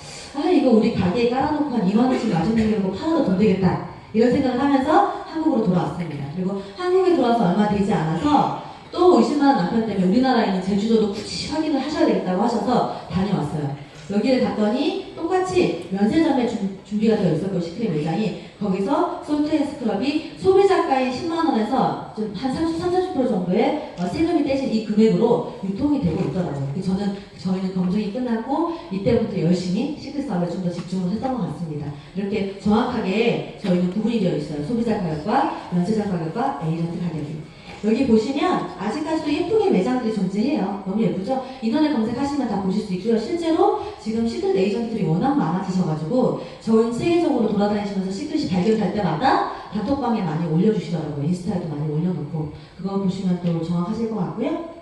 이거 우리 가게에 깔아놓고 한 2만원씩 마진 내려고 팔아도 돈 되겠다. 이런 생각을 하면서 한국으로 돌아왔습니다. 그리고 한국에 들어와서 얼마 되지 않아서 또 의심하는 남편 때문에 우리나라에 있는 제주도도 굳이 확인을 하셔야 되겠다고 하셔서 다녀왔어요. 여기를 갔더니 똑같이 면세점에 준비가 되어 있었고 시크릿 매장이 거기서 솔트앤스크럽이 소비자가인 10만원에서 좀 한 30, 40% 정도의 세금이 떼진 이 금액으로 유통이 되고 있더라고요. 저희는 검증이 끝났고 이때부터 열심히 시크릿 사업에 좀 더 집중을 했던 것 같습니다. 이렇게 정확하게 저희는 구분이 되어 있어요. 소비자 가격과 면세점 가격과 에이전트 가격이. 여기 보시면 아직까지도 예쁘게 매장들이 존재해요. 너무 예쁘죠? 인터넷 검색하시면 다 보실 수 있고요. 실제로 지금 시크릿 에이전트들이 워낙 많아지셔가지고 저희 세계적으로 돌아다니시면서 시크릿이 발견될 때마다 단톡방에 많이 올려주시더라고요. 인스타에도 많이 올려놓고 그거 보시면 또 정확하실 것 같고요.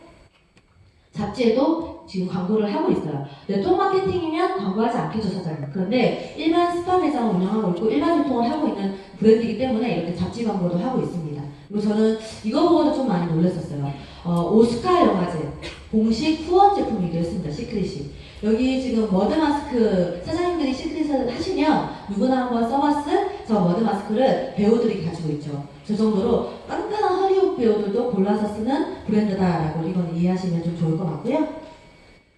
잡지에도 지금 광고를 하고 있어요. 네트워크 마케팅이면 광고하지 않겠죠, 사장님. 그런데 일반 스파 매장을 운영하고 있고 일반 유통을 하고 있는 브랜드이기 때문에 이렇게 잡지 광고도 하고 있습니다. 그리고 저는 이거 보고도 좀 많이 놀랐었어요. 오스카 영화제 공식 후원 제품이기도 했습니다. 시크릿이. 여기 지금 머드 마스크 사장님들이 시크릿을 하시면 누구나 한번 써봤을 저 머드 마스크를 배우들이 가지고 있죠. 저 정도로 깐깐한 할리우드 배우들도 골라서 쓰는 브랜드다라고 이건 이해하시면 좀 좋을 것 같고요.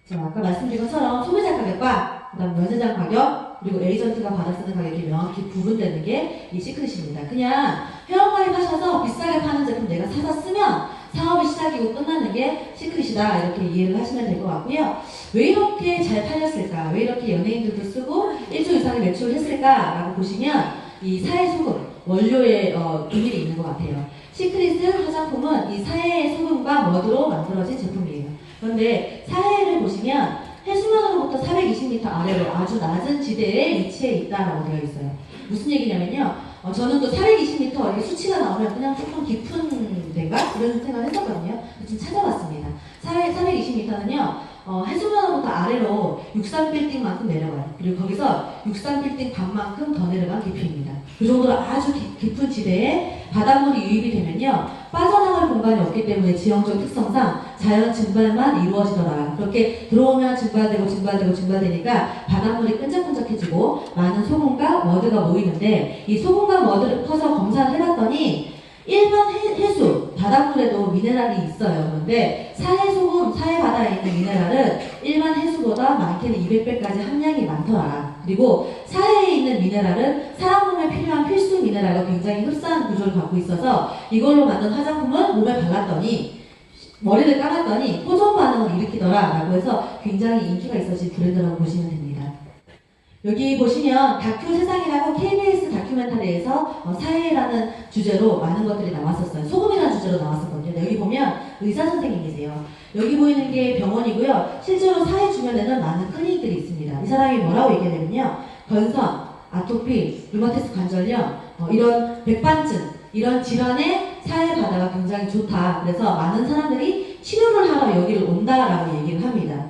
자, 아까 말씀드린 것처럼 소비자 가격과 그다음 면세점 가격 그리고 에이전트가 받아 쓰는 가격이 명확히 구분되는 게 이 시크릿입니다. 그냥 회원가입하셔서 비싸게 파는 제품 내가 사서 쓰면 사업이 시작이고 끝나는 게 시크릿이다 이렇게 이해를 하시면 될 것 같고요. 왜 이렇게 잘 팔렸을까? 왜 이렇게 연예인들도 쓰고 1조 이상의 매출을 했을까? 라고 보시면 이 사회소금 원료의 비밀이 있는 것 같아요. 시크릿은 화장품은 이 사회의 소금과 머드로 만들어진 제품이에요. 그런데 사회를 보시면 해수면으로부터 420m 아래로 아주 낮은 지대에 위치해 있다라고 되어 있어요. 무슨 얘기냐면요. 저는 또 420m 이렇게 수치가 나오면 그냥 조금 깊은 데인가? 그런 생각을 했었거든요. 좀 찾아봤습니다. 420m는요. 해수면으로부터 아래로 63빌딩만큼 내려가요. 그리고 거기서 63빌딩 반만큼 더 내려간 깊이입니다. 그 정도로 아주 깊은 지대에 바닷물이 유입이 되면요. 빠져나갈 공간이 없기 때문에 지형적 특성상 자연 증발만 이루어지더라. 그렇게 들어오면 증발되니까 바닷물이 끈적끈적해지고 많은 소금과 머드가 모이는데 이 소금과 머드를 퍼서 검사를 해봤더니 일반 해수, 바닷물에도 미네랄이 있어요. 그런데 사해소금, 사해바다에 있는 미네랄은 일반 해수보다 많게는 200배까지 함량이 많더라. 그리고 사해에 있는 미네랄은 사람 몸에 필요한 필수 미네랄과 굉장히 흡사한 구조를 갖고 있어서 이걸로 만든 화장품을 몸에 발랐더니 머리를 감았더니 호전 반응을 일으키더라 라고 해서 굉장히 인기가 있어진 브랜드라고 보시면 됩니다. 여기 보시면 다큐 세상이라고 KBS 다큐멘터리에서 사회라는 주제로 많은 것들이 나왔었어요. 소금이라는 주제로 나왔었거든요. 여기 보면 의사 선생님이세요. 여기 보이는 게 병원이고요. 실제로 사회 주변에는 많은 클리닉들이 있습니다. 이 사람이 뭐라고 얘기하냐면요. 건선, 아토피, 류마티스 관절염, 이런 백반증, 이런 질환에 사회 바다가 굉장히 좋다. 그래서 많은 사람들이 치료를 하러 여기를 온다라고 얘기를 합니다.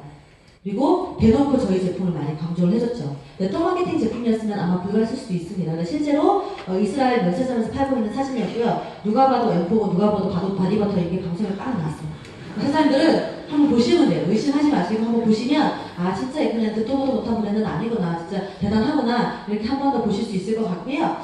그리고 대놓고 저희 제품을 많이 강조를 해줬죠. 네트워크 마케팅 제품이었으면 아마 불가했을 수도 있습니다. 근데 실제로 이스라엘 면세점에서 팔고 있는 사진이었고요. 누가 봐도 엠포고 누가 봐도 바디버터 이게 방송에 빡 나왔어요. 사장님들은 한번 보시면 돼요. 의심하지 마시고 한번 보시면 아 진짜 그냥 듣도 보도 못한 브랜드는 아니구나. 진짜 대단하구나. 이렇게 한 번 더 보실 수 있을 것 같고요.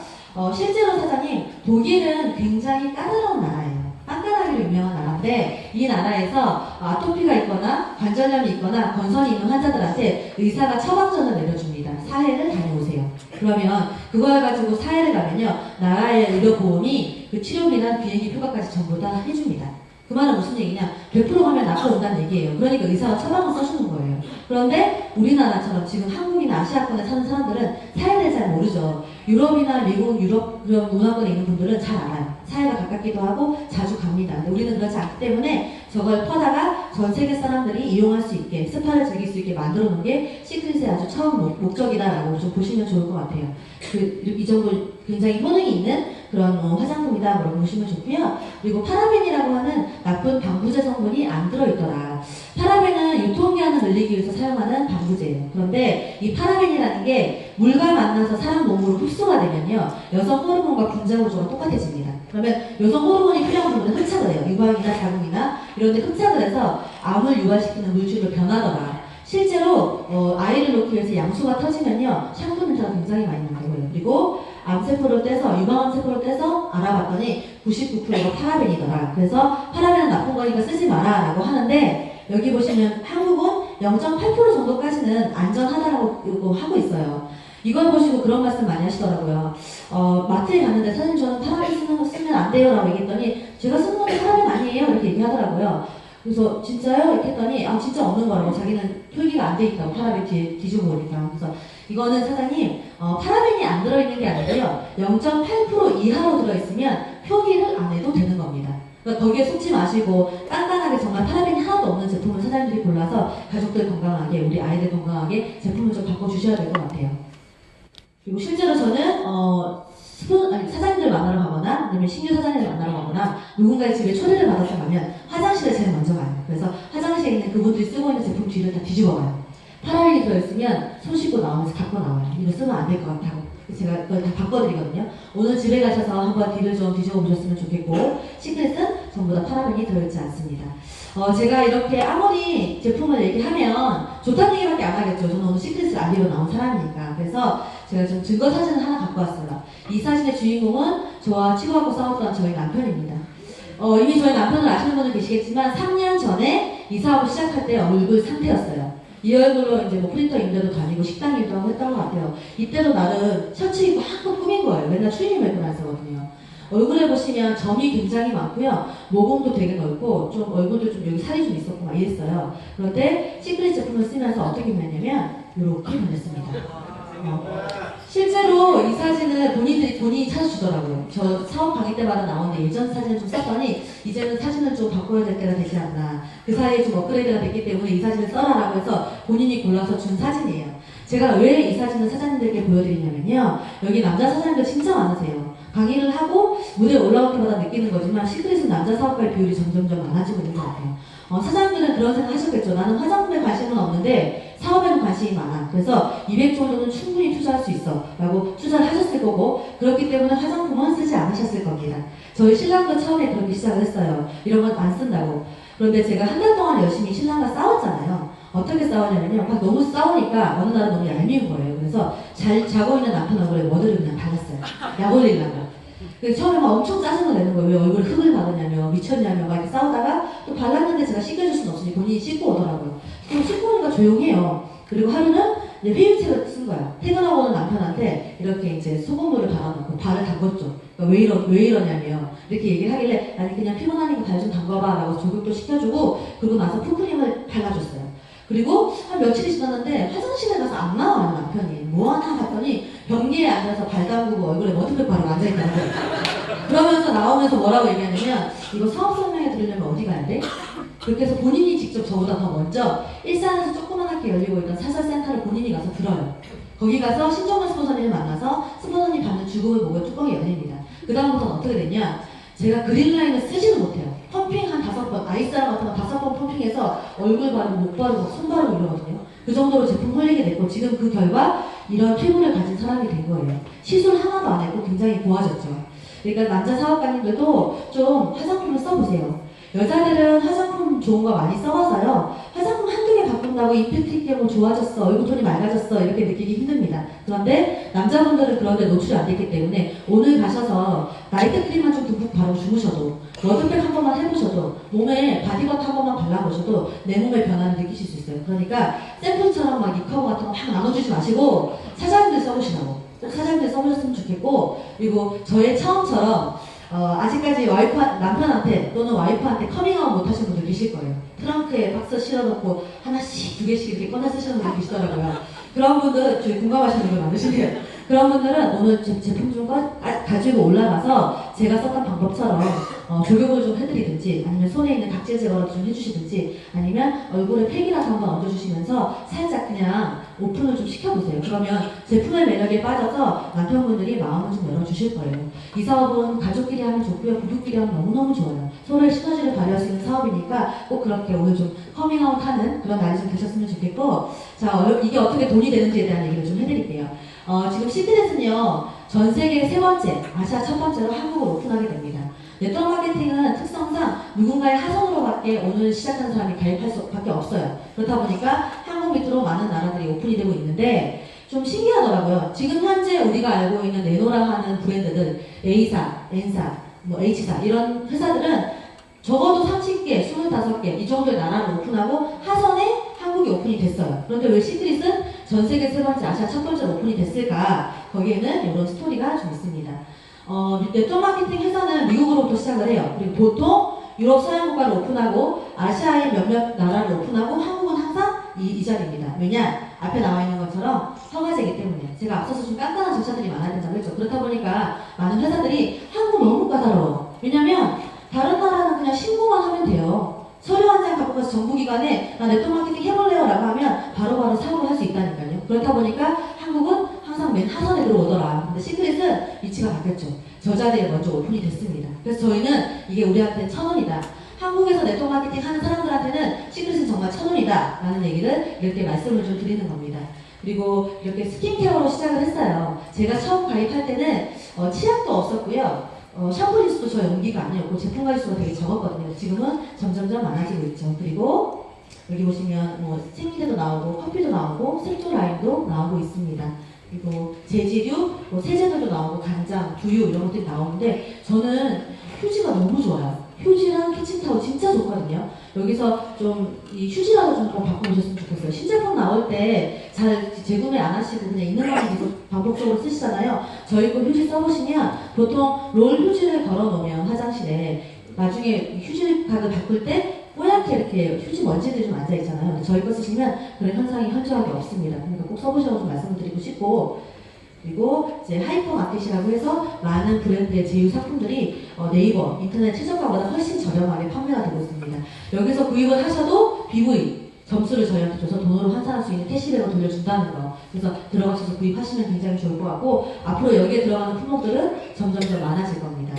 실제로 사장님 독일은 굉장히 까다로운 나라예요. 깐깐하기로 유명한 나라인데 이 나라에서 아토피가 있거나 관절염이 있거나 건선이 있는 환자들한테 의사가 처방전을 내려줍니다. 사해를 다녀오세요. 그러면 그걸 가지고 사해를 가면요. 나라의 의료보험이 그 치료비나 비행기 표값까지 전부 다 해줍니다. 그 말은 무슨 얘기냐? 100% 가면 나가 온다는 얘기예요. 그러니까 의사가 처방을 써주는 거예요. 그런데 우리나라처럼 지금 한국이나 아시아권에 사는 사람들은 사해를 잘 모르죠. 유럽이나 미국, 유럽 그런 문화권에 있는 분들은 잘 알아요. 사해가 가깝기도 하고 자주 갑니다. 근데 우리는 그렇지 않기 때문에 저걸 퍼다가 전 세계 사람들이 이용할 수 있게 스파를 즐길 수 있게 만들어 놓은 게 시크릿의 아주 처음 목적이다라고 좀 보시면 좋을 것 같아요. 이 정도 굉장히 효능이 있는 그런 화장품이다 라고 보시면 좋고요. 그리고 파라벤이라고 하는 나쁜 방부제 성분이 안 들어있더라. 파라벤은 유통기한을 늘리기 위해서 사용하는 방부제예요. 그런데 이 파라벤이라는 게 물과 만나서 사람 몸으로 흡수가 되면요. 여성 호르몬과 분자 구조가 똑같아집니다. 그러면 여성 호르몬이 필요한 부분은 흡착을 해요. 유방이나 자궁이나 이런 데 흡착을 해서 암을 유발시키는 물질로 변하더라. 실제로 아이를 놓기 위해서 양수가 터지면요. 샴푸 냄새가 굉장히 많이 나고요. 그리고 암세포를 떼서 유방암세포를 떼서 알아봤더니 99%가 파라벤이더라. 그래서 파라벤은 나쁜 거니까 쓰지 마라 라고 하는데 여기 보시면 한국은 0.8% 정도까지는 안전하다라고 하고 있어요. 이걸 보시고 그런 말씀 많이 하시더라고요. 마트에 갔는데 사장님 저는 파라벤 쓰면 안 돼요 라고 얘기했더니 제가 쓰는 건 파라벤 아니에요 이렇게 얘기하더라고요. 그래서 진짜요? 이렇게 했더니 진짜 없는 거라고. 자기는 표기가 안 돼 있다고 파라벤 뒤에 뒤집어 보니까. 그래서 이거는 사장님 파라벤이 안 들어있는 게 아니고요. 0.8% 이하로 들어있으면 표기를 안 해도 되는 겁니다. 그러니까 거기에 속지 마시고 깐깐하게 정말 파라벤이 하나도 없는 제품을 사장님들이 골라서 가족들 건강하게 우리 아이들 건강하게 제품을 좀 바꿔주셔야 될 것 같아요. 그리고 실제로 저는 사장님들 만나러 가거나 아니면 신규 사장님들 만나러 가거나 누군가의 집에 초대를 받아서 가면 화장실에 제일 먼저 가요. 그래서 화장실에 있는 그분들이 쓰고 있는 제품 뒤를 다 뒤집어 가요. 파라벤이 들어있으면 손 씻고 나오면서 갖고 나와요. 이거 쓰면 안 될 것 같다고. 제가 그걸 다 바꿔드리거든요. 오늘 집에 가셔서 한번 뒤를 좀 뒤집어 보셨으면 좋겠고, 시크릿은 전부 다 파라벤이 들어있지 않습니다. 제가 이렇게 아무리 제품을 얘기하면 좋다는 얘기밖에 안 하겠죠. 저는 오늘 시크릿을 알리러 나온 사람이니까. 그래서 제가 좀 증거 사진을 하나 갖고 왔어요. 이 사진의 주인공은 저와 치고받고 싸웠던 저희 남편입니다. 이미 저희 남편을 아시는 분은 계시겠지만 3년 전에 이 사업을 시작할 때 얼굴 상태였어요. 이 얼굴로 이제 뭐 프린터 임대도 다니고 식당 일도 하고 했던 것 같아요. 이때도 나름 셔츠 입고 한껏 꾸민 거예요. 맨날 추리닝 입고 다녔거든요. 얼굴에 보시면 점이 굉장히 많고요. 모공도 되게 넓고 좀 얼굴도 좀 여기 살이 좀 있었고 막 이랬어요. 그런데 시크릿 제품을 쓰면서 어떻게 변했냐면 이렇게 변했습니다. 실제로 이 사진을 본인이 찾아주더라고요. 저 사업 강의 때마다 나오는데 예전 사진을 좀 썼더니 이제는 사진을 좀 바꿔야 될 때가 되지 않나. 그 사이에 좀 업그레이드가 됐기 때문에 이 사진을 써라라고 해서 본인이 골라서 준 사진이에요. 제가 왜 이 사진을 사장님들께 보여드리냐면요. 여기 남자 사장님들 진짜 많으세요. 강의를 하고 무대에 올라올 때마다 느끼는 거지만 시크릿은 남자 사업가의 비율이 점점점 많아지고 있는 것 같아요. 사장님들은 그런 생각 하셨겠죠. 나는 화장품에 관심은 없는데 사업에는 관심이 많아. 그래서 200 정도는 충분히 투자할 수 있어 라고 투자를 하셨을 거고, 그렇기 때문에 화장품은 쓰지 않으셨을 겁니다. 저희 신랑도 처음에 그렇게 시작을 했어요. 이런 건 안 쓴다고. 그런데 제가 한 달 동안 열심히 신랑과 싸웠잖아요. 어떻게 싸우냐면요. 막 너무 싸우니까 어느 날은 너무 얄미운 거예요. 그래서 잘 자고 있는 남편 얼굴에 머리를 그냥 발랐어요. 약 올리려고. 그래서 처음에 막 엄청 짜증을 내는 거예요. 왜 얼굴에 흙을 받았냐며, 미쳤냐며, 막 이렇게 싸우다가 또 발랐는데 제가 씻겨줄 수는 없으니 본인이 씻고 오더라고요. 그럼 씻고 오니까 조용해요. 그리고 하루는 이제 회유책을 쓴 거야. 퇴근하고 오는 남편한테 이렇게 이제 소금물을 발라놓고 발을 담궜죠. 그러니까 왜 이러냐며 이렇게 얘기를 하길래 아니 그냥 피곤하니까 발 좀 담궈봐 라고 조격도 시켜주고, 그리고 나서 푸크림을 발라줬어요. 그리고 한 며칠이 지났는데 화장실에 가서 안 나와요 남편이. 뭐하나 봤더니 변기에 앉아서 발 담그고 얼굴에 머리를 바르고 앉아있다는 거예요. 그러면서 나오면서 뭐라고 얘기하냐면 이거 사업 설명회 들으려면 어디 가야 돼? 그렇게 해서 본인이 직접 저보다 더 먼저 일산에서 조그맣게 열리고 있던 사설센터를 본인이 가서 들어요. 거기 가서 신정원 스폰서님을 만나서 스폰서님 받는 주급을 보고 뚜껑이 열립니다. 그 다음부터는 어떻게 됐냐? 제가 그린라인을 쓰지도 못해요. 펌핑 한 5번, 아이스랑 같은 거 5번 펌핑해서 얼굴 바르고 목 바르고 손 바르고 이러거든요. 그 정도로 제품 홀리게 됐고, 지금 그 결과 이런 피부를 가진 사람이 된 거예요. 시술 하나도 안 했고 굉장히 고와졌죠. 그러니까 남자 사업가님들도 좀 화장품을 써보세요. 여자들은 화장품 좋은 거 많이 써봐서요. 화장품 한두 개 바꾼다고 임팩트 있게 뭐 좋아졌어, 얼굴톤이 맑아졌어 이렇게 느끼기 힘듭니다. 그런데 남자분들은 그런데 노출이 안 됐기 때문에 오늘 가셔서 나이트 크림만 좀 듬뿍 바르고 주무셔도, 워드팩 한 번만 해보셔도, 몸에 바디버터 한 번만 발라보셔도 내 몸의 변화를 느끼실 수 있어요. 그러니까 샘플처럼 막 리커버 같은 거 막 나눠주지 마시고 사장님들 써보시라고. 꼭 사장님들 써보셨으면 좋겠고, 그리고 저의 처음처럼 아직까지 남편한테 또는 와이프한테 커밍아웃 못하신 분들 계실 거예요. 트렁크에 박스 실어놓고 하나씩 2개씩 이렇게 꺼내 쓰시는 분들 계시더라고요. 그런 분들 저희 공감하시는 분 많으시네요. 그런 분들은 오늘 제품 좀 가지고 올라가서 제가 썼던 방법처럼 조격을 좀 해드리든지, 아니면 손에 있는 각질 제거를 좀 해주시든지, 아니면 얼굴에 팩이라도 한번 얹어주시면서 살짝 그냥 오픈을 좀 시켜보세요. 그러면 제품의 매력에 빠져서 남편분들이 마음을 좀 열어주실 거예요. 이 사업은 가족끼리 하면 좋고요, 부부끼리 하면 너무너무 좋아요. 서로의 시너지를 발휘할 수 있는 사업이니까 꼭 그렇게 오늘 좀 커밍아웃 하는 그런 날이 좀 되셨으면 좋겠고, 자, 이게 어떻게 돈이 되는지에 대한 얘기를 좀 해드릴게요. 지금 시크릿은요, 전 세계 3번째, 아시아 첫 번째로 한국을 오픈하게 됩니다. 네트워크 마케팅은 특성상 누군가의 하선으로밖에 오늘 시작한 사람이 가입할 수밖에 없어요. 그렇다 보니까 한국 밑으로 많은 나라들이 오픈이 되고 있는데 좀 신기하더라고요. 지금 현재 우리가 알고 있는 네노라 하는 브랜드들, A사, N사, 뭐 H사 이런 회사들은 적어도 30개, 25개 이 정도의 나라를 오픈하고 하선에 한국 한국에 오픈이 됐어요. 그런데 왜 시크릿은 전 세계 세 번째, 아시아 첫 번째로 오픈이 됐을까? 거기에는 이런 스토리가 좀 있습니다. 네트워크 마케팅 회사는 미국으로부터 시작을 해요. 그리고 보통 유럽 서양 국가를 오픈하고 아시아의 몇몇 나라를 오픈하고 한국은 항상 이 자리입니다. 왜냐? 앞에 나와 있는 것처럼 허가제이기 때문에. 제가 앞서서 좀 깐깐한 절차들이 많아야 된다고 했죠. 그렇다 보니까 많은 회사들이 한국 너무 까다로워. 왜냐면 다른 나라는 그냥 신고만 하면 돼요. 서류 한 장 갖고 가서 정부기관에 나 네트워크 마케팅 해볼래요 라고 하면 바로바로 사고를 할 수 있다니까요. 그렇다 보니까 한국은 항상 맨 하선에 들어오더라. 근데 시크릿은 위치가 바뀌었죠. 저 자리에 먼저 오픈이 됐습니다. 그래서 저희는 이게 우리한테 1,000원이다. 한국에서 네트워크 마케팅 하는 사람들한테는 시크릿은 정말 1,000원이다 라는 얘기를 이렇게 말씀을 좀 드리는 겁니다. 그리고 이렇게 스킨케어로 시작을 했어요. 제가 처음 가입할 때는 치약도 없었고요. 샴푸 리스트도 저 용기가 아니었고 제품 가지수가 되게 적었거든요. 지금은 점점점 많아지고 있죠. 그리고 여기 보시면 뭐 생리대도 나오고 커피도 나오고 색조 라인도 나오고 있습니다. 그리고 재질유, 뭐 세제들도 나오고 간장, 두유 이런 것들이 나오는데 저는 휴지가 너무 좋아요. 휴지랑 키친타올 진짜 좋거든요. 여기서 좀 이 휴지라도 좀 바꿔보셨으면 좋겠어요. 신제품 나올 때 잘 재구매 안 하시고 그냥 있는 것만 계속 반복적으로 쓰시잖아요. 저희 거 휴지 써보시면 보통 롤 휴지를 걸어놓으면 화장실에 나중에 휴지각을 바꿀 때 뽀얗게 이렇게 휴지 먼지들이 좀 앉아있잖아요. 근데 저희 거 쓰시면 그런 현상이 현저하게 없습니다. 그러니까 꼭 써보시라고 좀 말씀을 드리고 싶고, 그리고 이제 하이퍼마켓이라고 해서 많은 브랜드의 제휴 상품들이 네이버, 인터넷 최저가보다 훨씬 저렴하게 판매가 되고 있습니다. 여기서 구입을 하셔도 BV 점수를 저희한테 줘서 돈으로 환산할 수 있는 캐시백을 돌려준다는 거. 그래서 들어가셔서 구입하시면 굉장히 좋을 것 같고, 앞으로 여기에 들어가는 품목들은 점점점 많아질 겁니다.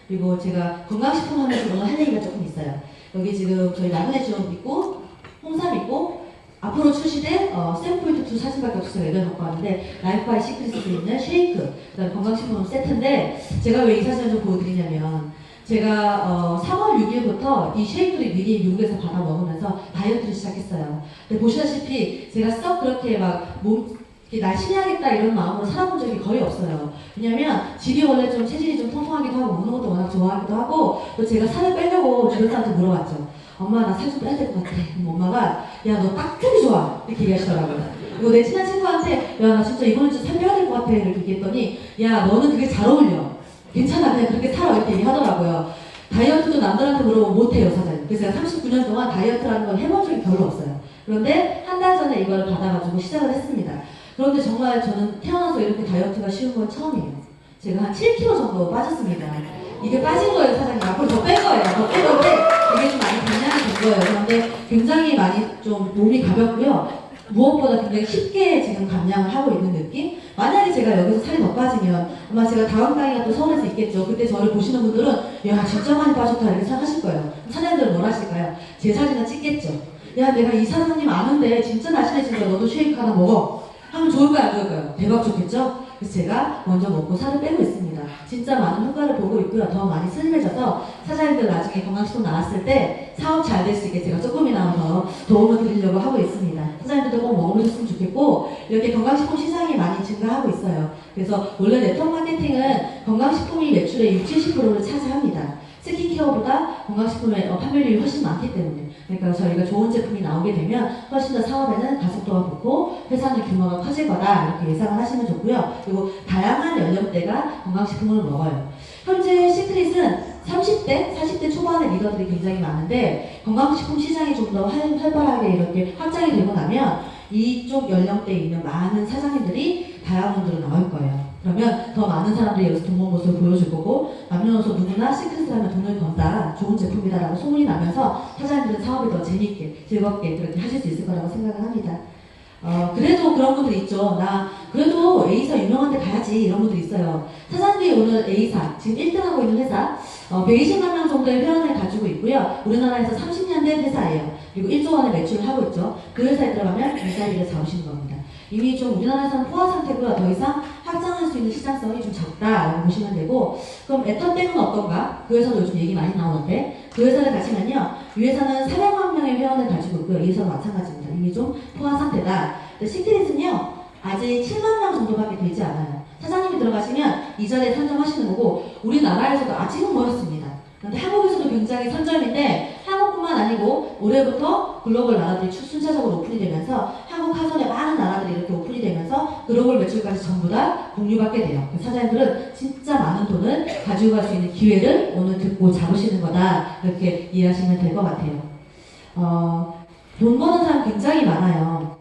그리고 제가 건강식품 하면서 오늘 할 얘기가 조금 있어요. 여기 지금 저희 마그네슘 있고 홍삼 있고 앞으로 출시될 샘플 2 사진밖에 없어서 외관 갖고 왔는데 라이프바이 시크릿에 있는 쉐이크 그다음에 건강식품 세트인데 제가 왜 이 사진을 좀 보여드리냐면 제가 3월 6일부터 이 쉐이크를 미리 미국에서 받아 먹으면서 다이어트를 시작했어요. 근데 보시다시피 제가 썩 그렇게 막 날씬해야겠다 이런 마음으로 살아본 적이 거의 없어요. 왜냐면 집이 원래 좀 체질이 좀 통통하기도 하고 먹는 것도 워낙 좋아하기도 하고 또 제가 살을 빼려고 주변 사람한테 물어봤죠. 엄마 나 살 좀 빼야 될 것 같아. 그럼 엄마가 야 너 깍두기 좋아 이렇게 얘기하시더라고요. 그리고 내 친한 친구한테 야 나 진짜 이번에 좀 살 빼야 될 것 같아 이렇게 얘기했더니 야 너는 그게 잘 어울려. 괜찮아 그냥 그렇게 살아 이렇게 얘기하더라고요. 다이어트도 남들한테 물어보면 못해요 사장님. 그래서 제가 39년 동안 다이어트라는 걸 해본 적이 별로 없어요. 그런데 한 달 전에 이걸 받아가지고 시작을 했습니다. 그런데 정말 저는 태어나서 이렇게 다이어트가 쉬운 건 처음이에요. 제가 한 7kg 정도 빠졌습니다. 이게 빠진 거예요, 사장님. 앞으로 더 뺄 거예요. 더 뺄 건데 이게 좀 많이 감량이 된 거예요. 그런데 굉장히 많이 좀 몸이 가볍고요. 무엇보다 굉장히 쉽게 지금 감량을 하고 있는 느낌? 만약에 제가 여기서 살이 더 빠지면 아마 제가 다음 달에 또 서울에서 있겠죠. 그때 저를 보시는 분들은 야 진짜 많이 빠졌다 이렇게 생각하실 거예요. 사장님들은 뭘 하실까요? 제 사진을 찍겠죠. 야 내가 이 사장님 아는데 진짜 날씬해진 거야. 너도 쉐이크 하나 먹어. 하면 좋을까요? 안 좋을까요? 대박 좋겠죠? 그래서 제가 먼저 먹고 살을 빼고 있습니다. 진짜 많은 효과를 보고 있고요. 더 많이 슬림해져서 사장님들 나중에 건강식품 나왔을 때 사업 잘 될 수 있게 제가 조금이나마 더 도움을 드리려고 하고 있습니다. 사장님들도 꼭 먹어보셨으면 좋겠고 이렇게 건강식품 시장이 많이 증가하고 있어요. 그래서 원래 네트워크 마케팅은 건강식품이 매출의 60~70%를 차지합니다. 스킨케어보다 건강식품의 판매율이 훨씬 많기 때문에 그러니까 저희가 좋은 제품이 나오게 되면 훨씬 더 사업에는 가속도가 붙고 회사는 규모가 커질 거다 이렇게 예상을 하시면 좋고요. 그리고 다양한 연령대가 건강식품을 먹어요. 현재 시크릿은 30대, 40대 초반의 리더들이 굉장히 많은데 건강식품 시장이 좀 더 활발하게 이렇게 확장이 되고 나면 이쪽 연령대에 있는 많은 사장님들이 다이아몬드로 나올 거예요. 그러면 더 많은 사람들이 여기서 돈 버는 모습을 보여줄 거고 남녀노소 누구나 시크릿을 하면 돈을 번다, 좋은 제품이다 라고 소문이 나면서 사장님들은 사업을 더 재밌게, 즐겁게 그렇게 하실 수 있을 거라고 생각을 합니다. 그래도 그런 분들 있죠. 나 그래도 A사 유명한 데 가야지 이런 분들 있어요. 사장님이 오늘 A사 지금 1등하고 있는 회사 120만 명 정도의 회원을 가지고 있고요. 우리나라에서 30년 된 회사예요. 그리고 1조 원의 매출을 하고 있죠. 그 회사에 들어가면 일자리를 잡으시는 겁니다. 이미 좀 우리나라에서는 포화 상태고요. 더 이상 확장할 수 있는 시장성이 좀 적다라고 보시면 되고 그럼 애터땡은 어떤가? 그 회사도 요즘 얘기 많이 나오는데 그 회사를 가시면요. 이 회사는 400만 명의 회원을 가지고 있고요. 이 회사도 마찬가지입니다. 이미 좀 포화 상태다. 시크릿은요. 아직 7만 명 정도밖에 되지 않아요. 사장님이 들어가시면 이 자리에 선점하시는 거고 우리나라에서도 아직은 멀었습니다. 그런데 한국에서도 굉장히 선점인데 한국뿐만 한국만 아니고 올해부터 글로벌 나라들이 순차적으로 오픈이 되면서 한국 하선에 많은 나라들이 이렇게 오픈이 되면서 글로벌 매출까지 전부 다 공유받게 돼요. 사장님들은 진짜 많은 돈을 가지고 갈 수 있는 기회를 오늘 듣고 잡으시는 거다. 이렇게 이해하시면 될 것 같아요. 돈 버는 사람 굉장히 많아요.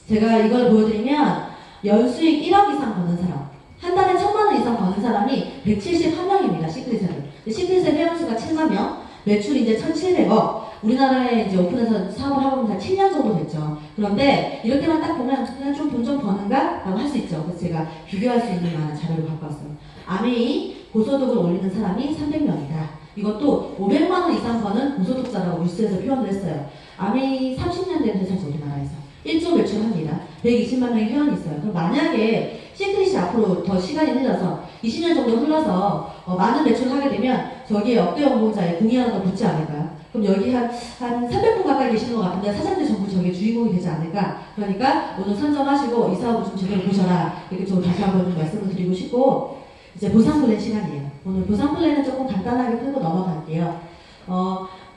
제가 이걸 보여드리면 연수익 1억 이상 버는 사람, 한 달에 1,000만 원 이상 버는 사람이 171명입니다. 시크릿을. 시크릿의 회원수가 7만 명, 매출이 이제 1,700억. 우리나라에 이제 오픈해서 사업을 하고 있는 한 7년 정도 됐죠. 그런데 이렇게만 딱 보면 그냥 좀 돈 좀 버는가? 라고 할 수 있죠. 그래서 제가 비교할 수 있는 만한 자료를 갖고 왔어요. 아메이 고소득을 올리는 사람이 300명이다. 이것도 500만 원 이상 버는 고소득자라고 뉴스에서 표현을 했어요. 아메이 30년 된 회사죠, 우리나라에서. 1조 매출합니다. 120만 명의 회원이 있어요. 그럼 만약에 시크릿이 앞으로 더 시간이 흘러서 20년 정도 흘러서 많은 매출을 하게 되면 저기에 역대 연봉자에 공이 하나 더 붙지 않을까요? 그럼 여기 한 300분 가까이 계시는 것 같은데 사장님들 전부 저게 주인공이 되지 않을까? 그러니까 오늘 선점하시고 이 사업을 좀 제대로 보셔라. 이렇게 좀 다시 한번 좀 말씀을 드리고 싶고, 이제 보상 플랜 시간이에요. 오늘 보상 플랜은 조금 간단하게 풀고 넘어갈게요.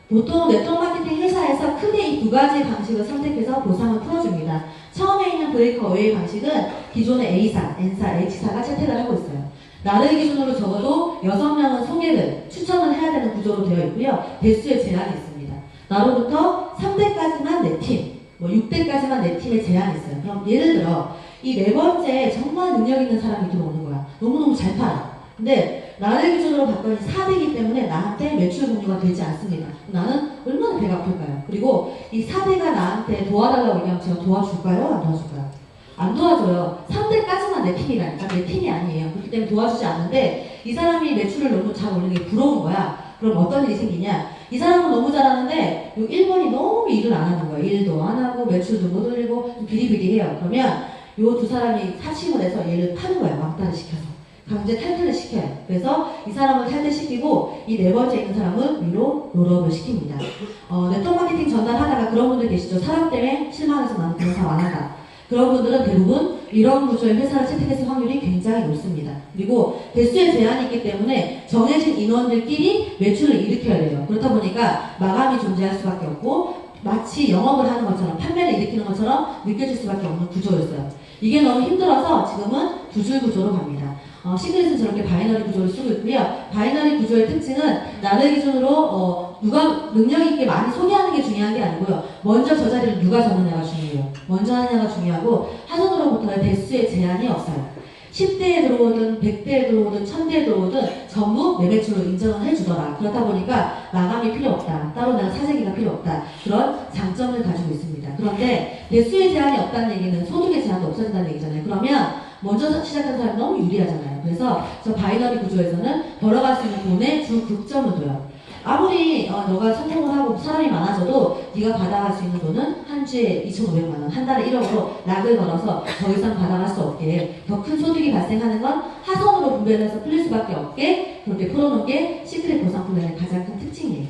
보통 네트워크 마케팅 회사에서 크게 이 두 가지 방식을 선택해서 보상을 풀어줍니다. 처음에 있는 브레이크어웨이 방식은 기존의 A사, N사, H사가 채택을 하고 있어요. 나를 기준으로 적어도 6명은 소개를, 추천을 해야 되는 구조로 되어 있고요. 대수의 제한이 있습니다. 나로부터 3대까지만 내 팀, 6대까지만 내 팀에 제한이 있어요. 그럼 예를 들어 이 네 번째 정말 능력 있는 사람이 들어오는 거야. 너무너무 잘 팔아. 근데 나를 기준으로 봤더니 4대이기 때문에 나한테 매출 공유가 되지 않습니다. 나는 얼마나 배가 아플까요? 그리고 이 4대가 나한테 도와달라고 얘기하면 제가 도와줄까요? 안 도와줄까요? 안 도와줘요. 3대까지만 내 팀이라니까. 내 팀이 아니에요. 그렇기 때문에 도와주지 않는데 이 사람이 매출을 너무 잘 올리는 게 부러운 거야. 그럼 어떤 일이 생기냐? 이 사람은 너무 잘하는데 1번이 너무 일을 안 하는 거예요. 일도 안 하고 매출도 못 올리고 좀 비리비리해요. 그러면 이 두 사람이 사칭을 해서 얘를 파는 거야. 왕따를 시켜서. 강제 탈퇴를 시켜요. 그래서 이 사람을 탈퇴시키고 이 네 번째 있는 사람은 위로 롤업을 시킵니다. 네트워크 마케팅 전달하다가 그런 분들 계시죠. 사람 때문에 실망해서 나는 그런 사람 안 한다. 그런 분들은 대부분 이런 구조의 회사를 채택했을 확률이 굉장히 높습니다. 그리고 대수의 제한이 있기 때문에 정해진 인원들끼리 매출을 일으켜야 돼요. 그렇다 보니까 마감이 존재할 수밖에 없고 마치 영업을 하는 것처럼 판매를 일으키는 것처럼 느껴질 수밖에 없는 구조였어요. 이게 너무 힘들어서 지금은 두 줄 구조로 갑니다. 시크릿은 저렇게 바이너리 구조를 쓰고 있고요. 바이너리 구조의 특징은 나를 기준으로 누가 능력 있게 많이 소개하는 게 중요한 게 아니고요. 먼저 저 자리를 누가 잡느냐가 중요해요. 먼저 하느냐가 중요하고 하선으로부터의 대수의 제한이 없어요. 10대에 들어오든 100대에 들어오든 1000대에 들어오든 전부 내 매출로 인정을 해주더라. 그렇다 보니까 마감이 필요 없다. 따로 내가 사재기가 필요 없다. 그런 장점을 가지고 있습니다. 그런데 대수의 제한이 없다는 얘기는 소득의 제한도 없어진다는 얘기잖아요. 그러면 먼저 시작한 사람이 너무 유리하잖아요. 그래서 저 바이너리 구조에서는 벌어갈 수 있는 돈에 주 극점을 둬요. 아무리 너가 성공을 하고 사람이 많아져도 네가 받아갈 수 있는 돈은 한 주에 2,500만 원, 한 달에 1억으로 락을 걸어서 더 이상 받아갈 수 없게, 더 큰 소득이 발생하는 건 하선으로 분배를 해서 풀릴 수밖에 없게 그렇게 풀어놓은 게 시크릿 보상 플랜의 가장 큰 특징이에요.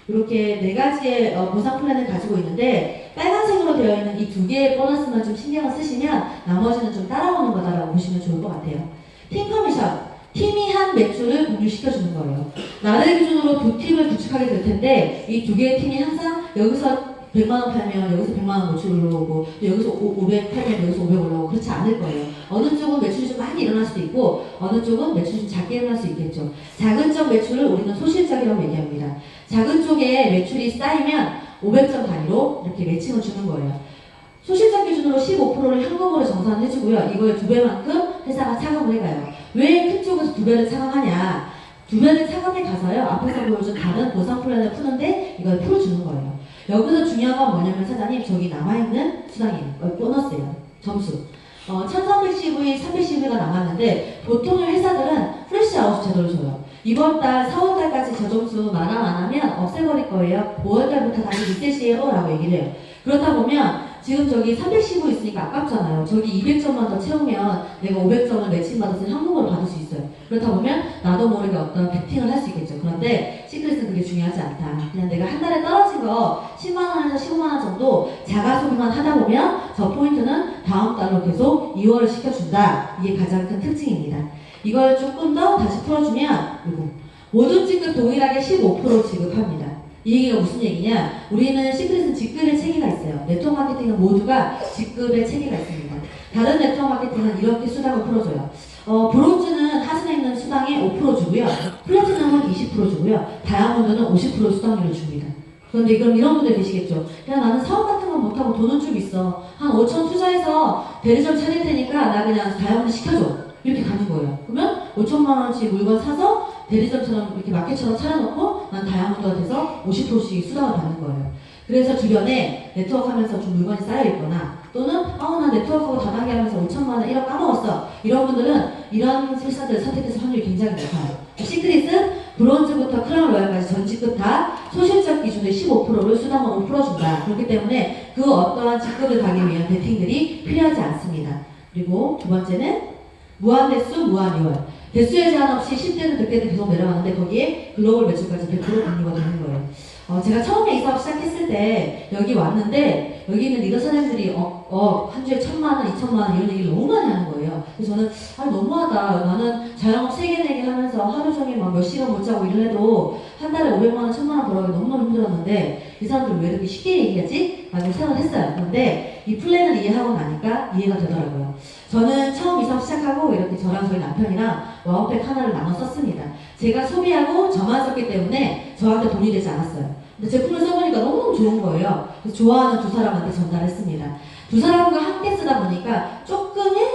이렇게 네 가지의 보상 플랜을 가지고 있는데 빨간색으로 되어 있는 이 두 개의 보너스만 좀 신경을 쓰시면 나머지는 좀 따라오는 거다라고 보시면 좋을 것 같아요. 팀 커미션. 팀이 한 매출을 공유시켜주는 거예요. 나를 기준으로 두 팀을 구축하게 될 텐데 이 두 개의 팀이 항상 여기서 100만원 팔면 여기서 100만원 매출 올라오고 여기서 500 팔면 여기서 500 올라오고 그렇지 않을 거예요. 어느 쪽은 매출이 좀 많이 일어날 수도 있고 어느 쪽은 매출이 좀 작게 일어날 수 있겠죠. 작은 쪽 매출을 우리는 소실적이라고 얘기합니다. 작은 쪽에 매출이 쌓이면 500점 단위로 이렇게 매칭을 주는 거예요. 소실적 기준으로 15%를 현금으로 정산을 해주고요. 이걸 2배만큼 회사가 차감을 해가요. 왜 큰 쪽에서 2배를 차감하냐? 2배를 차감해 가서요. 앞에서 보여준 다른 보상 플랜을 푸는데 이걸 풀어주는 거예요. 여기서 중요한 건 뭐냐면 사장님 저기 남아있는 수당이에요. 보너스예요. 점수. 1310V, 310V가 남았는데 보통의 회사들은 프레시 아웃 제도를 줘요. 이번 달 4월달까지 저 점수 만원 안 하면 없애버릴 거예요. 5월달부터 다시 리셋이에요 라고 얘기를 해요. 그렇다 보면 지금 저기 310이 있으니까 아깝잖아요. 저기 200점만 더 채우면 내가 500점을 매칭받아서 현금으로 받을 수 있어요. 그렇다 보면 나도 모르게 어떤 베팅을 할 수 있겠죠. 그런데 시크릿은 그게 중요하지 않다. 그냥 내가 한 달에 떨어진 거 10만원에서 15만원 정도 자가 소비만 하다 보면 저 포인트는 다음 달로 계속 이월을 시켜준다. 이게 가장 큰 특징입니다. 이걸 조금 더 다시 풀어주면 이거 모든 지급 동일하게 15% 지급합니다. 이 얘기가 무슨 얘기냐? 우리는 시크릿은 직급의 체계가 있어요. 네트워크 마케팅은 모두가 직급의 체계가 있습니다. 다른 네트워크 마케팅은 이렇게 수당을 풀어줘요. 브론즈는 하진에 있는 수당의 5% 주고요. 플래티넘은 20% 주고요. 다이아몬드는 50% 수당료를 줍니다. 그런데 그럼 이런 분들 계시겠죠. 야, 나는 사업 같은 건 못하고 돈은 좀 있어. 한 5천 투자해서 대리점 차릴 테니까 나 그냥 다이아몬드 시켜줘. 이렇게 가는 거예요. 그러면 5천만 원씩 물건 사서 대리점처럼 이렇게 마켓처럼 차려놓고 난 다이아몬드가 돼서 50%씩 수당을 받는 거예요. 그래서 주변에 네트워크 하면서 좀 물건이 쌓여있거나 또는 난 네트워크하고 다단계 하면서 5천만 원 1억 까먹었어. 이런 분들은 이런 회사들을 선택해서 확률이 굉장히 높아요. 시크릿은 브론즈부터 크라운 로얄까지 전 직급 다 소실적 기준의 15%를 수당으로 풀어준다. 그렇기 때문에 그 어떠한 직급을 가기 위한 베팅들이 필요하지 않습니다. 그리고 두 번째는 무한대수, 무한리월. 대수의 제한 없이 10대는 100대는 계속 내려가는데 거기에 글로벌 매출까지 100% 공유가 되는 거예요. 제가 처음에 이 사업 시작했을 때 여기 왔는데 여기 있는 리더 사장님들이 한 주에 1,000만 원, 2,000만 원 이런 얘기를 너무 많이 하는 거예요. 그래서 저는 너무하다. 나는 자영업 3개, 4개 하면서 하루 종일 막 몇 시간 못 자고 일을 해도 한 달에 500만 원, 1,000만 원 벌어가기 너무너무 힘들었는데 이 사람들 왜 이렇게 쉽게 얘기하지? 라고 생각을 했어요. 그런데 이 플랜을 이해하고 나니까 이해가 되더라고요. 저는 처음 이 사업 시작하고 이렇게 저랑 저희 남편이랑 와우팩 하나를 나눠 썼습니다. 제가 소비하고 저만 썼기 때문에 저한테 돈이 되지 않았어요. 근데 제품을 써보니까 너무너무 좋은 거예요. 그래서 좋아하는 두 사람한테 전달했습니다. 두 사람과 함께 쓰다 보니까 조금의